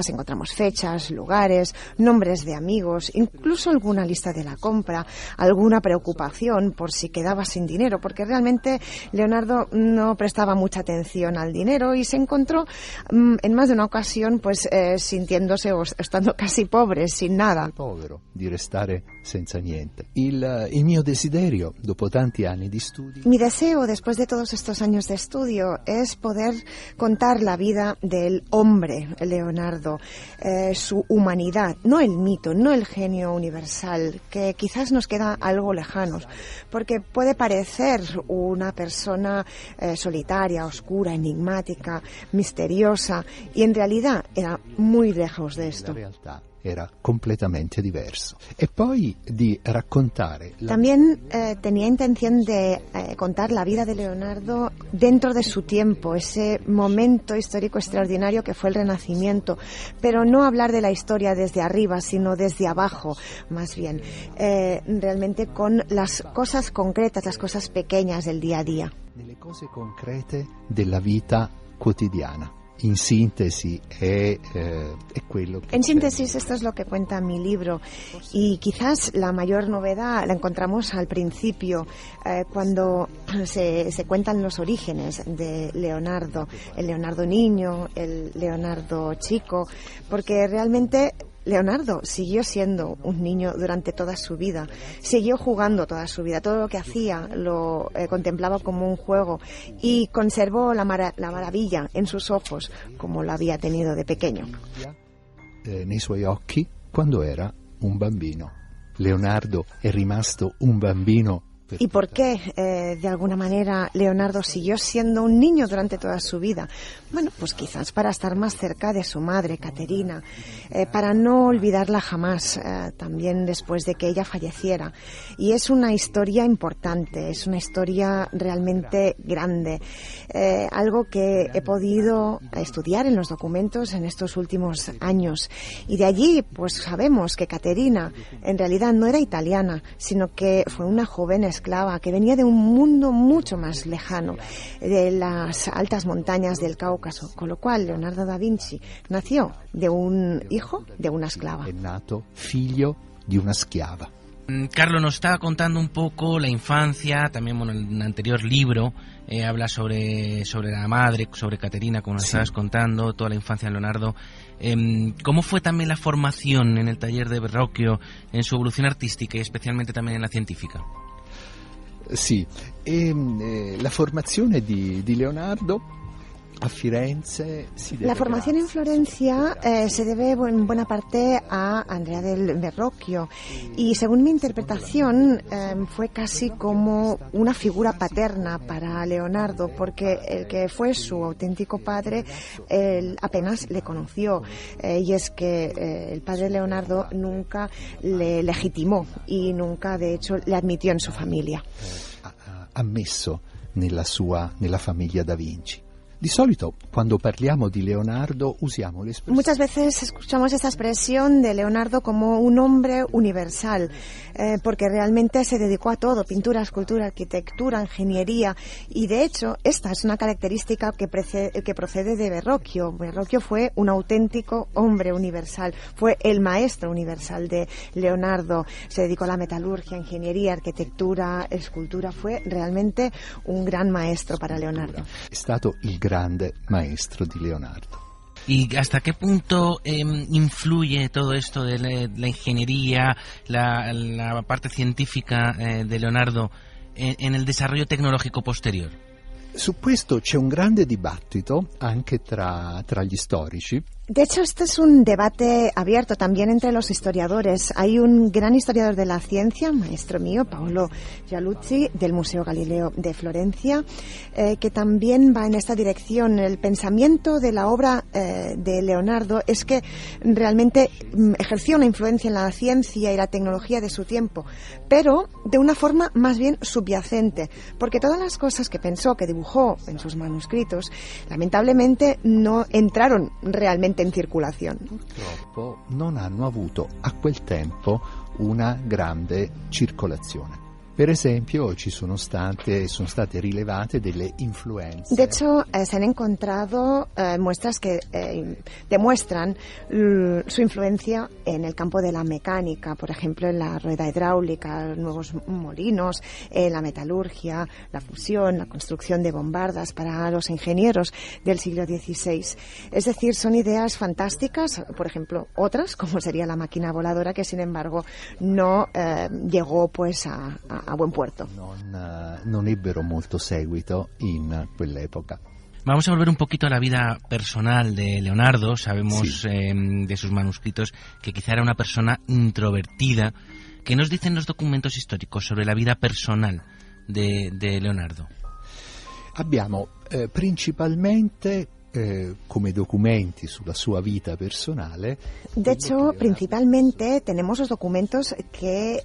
encontramos fechas, lugares, nombres de amigos, incluso alguna lista de la compra, alguna preocupación por si quedaba sin dinero, porque realmente Leonardo no prestaba mucha atención al dinero y se encontrò en más de una ocasión pues sintiéndose o estando casi pobre, sin nada. Povero di restare senza niente. Il mio desiderio, dopo tanti anni di studi. Mi deseo, después de todos estos años de estudio, es poder contar la vida del hombre, Leonardo, su humanidad, no el mito, no el genio universal, que quizás nos queda algo lejanos, porque puede parecer una persona solitaria, oscura, enigmática, misteriosa, y en realidad era muy lejos de esto. Era completamente diverso. E poi di raccontare. También tenía intención de contar la vida de Leonardo dentro de su tiempo, ese momento histórico extraordinario que fue el Renacimiento, pero no hablar de la historia desde arriba, sino desde abajo, más bien, realmente con las cosas concretas, las cosas pequeñas del día a día. Nelle cose concrete della vita quotidiana. En síntesis, En síntesis, esto es lo que cuenta mi libro, y quizás la mayor novedad la encontramos al principio, cuando se cuentan los orígenes de Leonardo, el Leonardo niño, el Leonardo chico, porque realmente Leonardo siguió siendo un niño durante toda su vida, siguió jugando toda su vida, todo lo que hacía lo contemplaba como un juego y conservò la maravilla en sus ojos como lo había tenido de pequeño. Nei suoi occhi quando era un bambino. Leonardo è rimasto un bambino. ¿Y por qué, de alguna manera, Leonardo siguió siendo un niño durante toda su vida? Bueno, pues quizás para estar más cerca de su madre, Caterina, para no olvidarla jamás, también después de que ella falleciera. Y es una historia importante, es una historia realmente grande, algo que he podido estudiar en los documentos en estos últimos años. Y de allí, pues sabemos que Caterina en realidad no era italiana, sino que fue una joven esclava que venía de un mundo mucho más lejano, de las altas montañas del Cáucaso, con lo cual Leonardo da Vinci nació de un hijo de una esclava. È nato figlio di una schiava. Carlos nos estaba contando un poco la infancia, también bueno, en un anterior libro habla sobre la madre, sobre Caterina, como nos estabas contando, toda la infancia de Leonardo. ¿Cómo fue también la formación en el taller de Verrocchio, en su evolución artística y especialmente también en la científica? Sì, la formazione di Leonardo a Firenze si deve. La formación en Florencia se debe en buena parte a Andrea del Verrocchio, y según mi interpretación fue casi como una figura paterna para Leonardo, porque el que fue su auténtico padre él apenas le conoció, y es que el padre de Leonardo nunca le legitimó y nunca de hecho le admitió en su familia. Ammesso nella famiglia da Vinci. Di solito, quando parliamo di Leonardo, usiamo l'espressione. Muchas veces escuchamos esta expresión de Leonardo como un hombre universal, porque realmente se dedicó a todo: pintura, escultura, arquitectura, ingeniería, y de hecho esta es una característica que procede de Verrocchio. Verrocchio fue un auténtico hombre universal, fue el maestro universal de Leonardo. Se dedicó a la metalurgia, ingeniería, arquitectura, escultura. Fue realmente un gran maestro para Leonardo. È stato il grande maestro di Leonardo. ¿Y hasta qué punto influye todo esto de la ingeniería, la parte científica de Leonardo en el desarrollo tecnológico posterior? Su questo c'è un grande dibattito anche tra gli storici. De hecho, este es un debate abierto también entre los historiadores. Hay un gran historiador de la ciencia, maestro mío, Paolo Gialluzzi, del Museo Galileo de Florencia, que también va en esta dirección. El pensamiento de la obra de Leonardo es que realmente ejerció una influencia en la ciencia y la tecnología de su tiempo, pero de una forma más bien subyacente, porque todas las cosas que pensó, que dibujó en sus manuscritos, lamentablemente no entraron realmente in circolazione. Purtroppo non hanno avuto a quel tempo una grande circolazione. Per esempio, sono state rilevate delle influenze. De hecho, se han encontrado muestras que demuestran su influencia en el campo de la mecánica, por ejemplo, en la rueda hidráulica, nuevos molinos, en la metalurgia, la fusión, la construcción de bombardas para los ingenieros del siglo XVI. Es decir, son ideas fantásticas, por ejemplo, otras, como sería la máquina voladora, que sin embargo no llegó pues a buen puerto. Non ebbero molto seguito in quell'epoca. Vamos a volver un poquito a la vida personal de Leonardo. Sabemos de sus manuscritos que quizá era una persona introvertida. ¿Qué nos dicen los documentos históricos sobre la vida personal de Leonardo? Abbiamo principalmente come documenti sulla sua vita personale. De hecho, principalmente tenemos los documentos que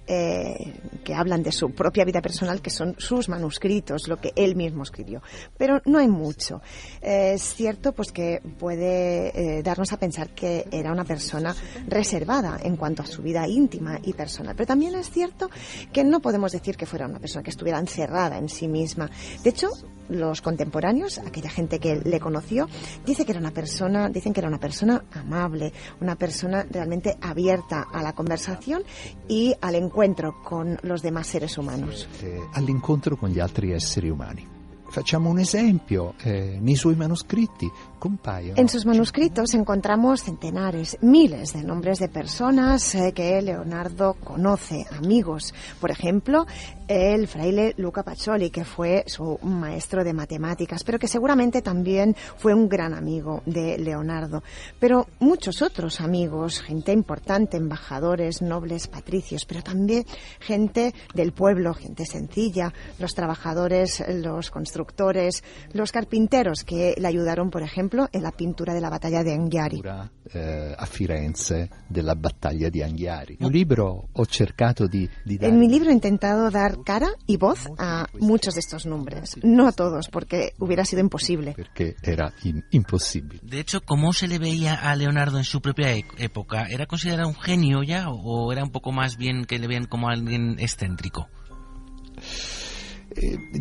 hablan de su propia vida personal, que son sus manuscritos, lo que él mismo escribió. Pero no hay mucho. Es cierto pues que puede darnos a pensar que era una persona reservada en cuanto a su vida íntima y personal. Pero también es cierto que no podemos decir que fuera una persona que estuviera encerrada en sí misma. De hecho, los contemporáneos, aquella gente que le conoció, dicen que era una persona amable, una persona realmente abierta a la conversación y al encuentro con los demás seres humanos. All'incontro con gli altri esseri umani. Facciamo un esempio, nei suoi manoscritti compaiono. En sus manuscritos encontramos centenares, miles de nombres de personas que Leonardo conoce, amigos. Por ejemplo, el fraile Luca Pacioli, que fue su maestro de matemáticas, pero que seguramente también fue un gran amigo de Leonardo. Pero muchos otros amigos, gente importante, embajadores, nobles, patricios, pero también gente del pueblo, gente sencilla, los trabajadores, los constructores, los carpinteros que le ayudaron, por ejemplo, en la pintura de la batalla de Anghiari. A Firenze della battaglia di Anghiari. Un libro ho cercato di dare... En mi libro he intentado dar cara y voz a muchos de estos nombres, no a todos, porque hubiera sido imposible. Porque era imposible. De hecho, ¿cómo se le veía a Leonardo en su propia época? ¿Era considerado un genio ya o era un poco más bien que le veían como alguien excéntrico?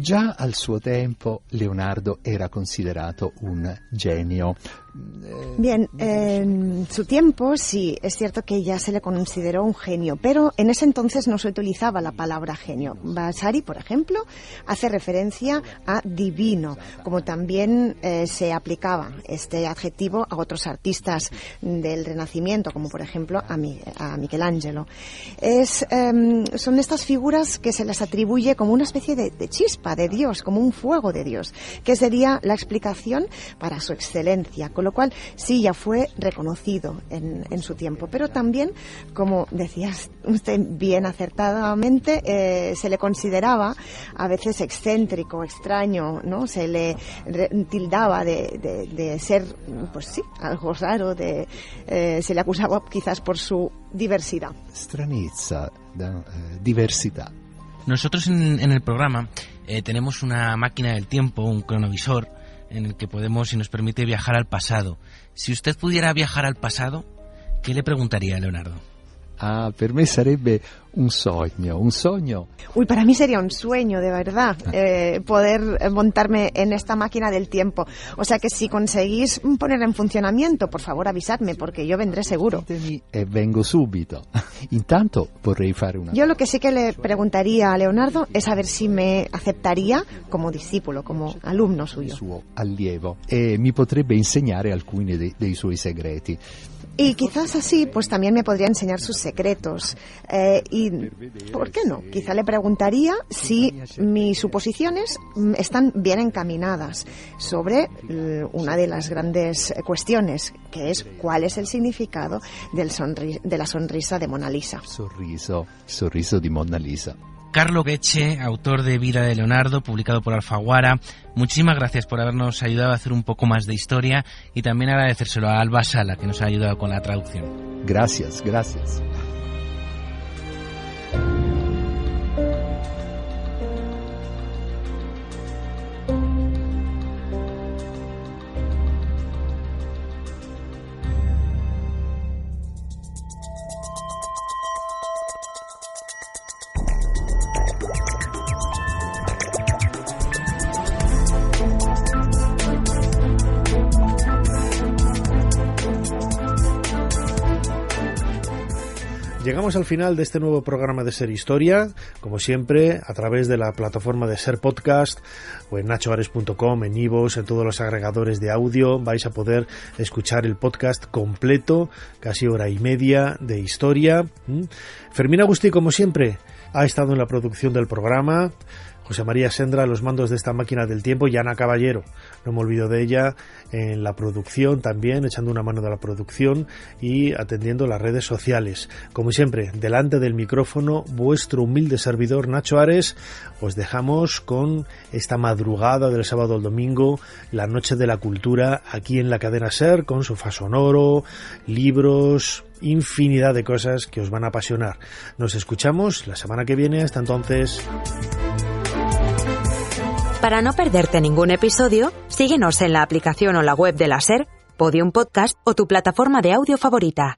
Già al suo tempo Leonardo era considerato un genio. Bien, en su tiempo sí, es cierto que ya se le consideró un genio, pero en ese entonces no se utilizaba la palabra genio. Vasari, por ejemplo, hace referencia a divino, como también se aplicaba este adjetivo a otros artistas del Renacimiento, como por ejemplo a Michelangelo. Son estas figuras que se les atribuye como una especie de chispa de Dios, como un fuego de Dios, que sería la explicación para su excelencia, con lo cual sí ya fue reconocido en su tiempo, pero también, como decías usted bien acertadamente, se le consideraba a veces excéntrico, extraño, ¿no? Se le tildaba de ser, pues sí, algo raro, se le acusaba quizás por su diversidad. Stranezza, diversidad. Nosotros en el programa tenemos una máquina del tiempo, un cronovisor, en el que podemos, si nos permite, viajar al pasado. Si usted pudiera viajar al pasado, ¿qué le preguntaría a Leonardo? Per me sarebbe un sogno. Uy, para mí sería un sueño, de verdad, poder montarme en esta máquina del tiempo. O sea que si conseguís ponerla en funcionamiento, por favor avisadme, porque yo vendré seguro. Vengo subito. Intanto vorrei fare una... Yo lo que sí que le preguntaría a Leonardo es a ver si me aceptaría como discípulo, como alumno suyo. Suo allievo. Mi potrebbe insegnare alcuni dei suoi segreti. Y quizás así, pues también me podría enseñar sus secretos. Y, ¿por qué no? Quizá le preguntaría si mis suposiciones están bien encaminadas sobre una de las grandes cuestiones, que es cuál es el significado de la sonrisa de Mona Lisa. Sorriso di Mona Lisa. Carlo Becce, autor de Vida de Leonardo, publicado por Alfaguara. Muchísimas gracias por habernos ayudado a hacer un poco más de historia y también agradecérselo a Alba Sala, que nos ha ayudado con la traducción. Gracias. Llegamos al final de este nuevo programa de Ser Historia, como siempre, a través de la plataforma de Ser Podcast o en nachoares.com, en iVoox, en todos los agregadores de audio. Vais a poder escuchar el podcast completo, casi hora y media de historia. Fermín Agustí, como siempre, ha estado en la producción del programa. José María Sendra a los mandos de esta máquina del tiempo y Ana Caballero, no me olvido de ella, en la producción también, echando una mano de la producción y atendiendo las redes sociales. Como siempre, delante del micrófono, vuestro humilde servidor Nacho Ares. Os dejamos con esta madrugada del sábado al domingo, la noche de la cultura, aquí en la cadena SER, con sofá sonoro, libros, infinidad de cosas que os van a apasionar. Nos escuchamos la semana que viene. Hasta entonces. Para no perderte ningún episodio, síguenos en la aplicación o la web de la SER, Podium Podcast o tu plataforma de audio favorita.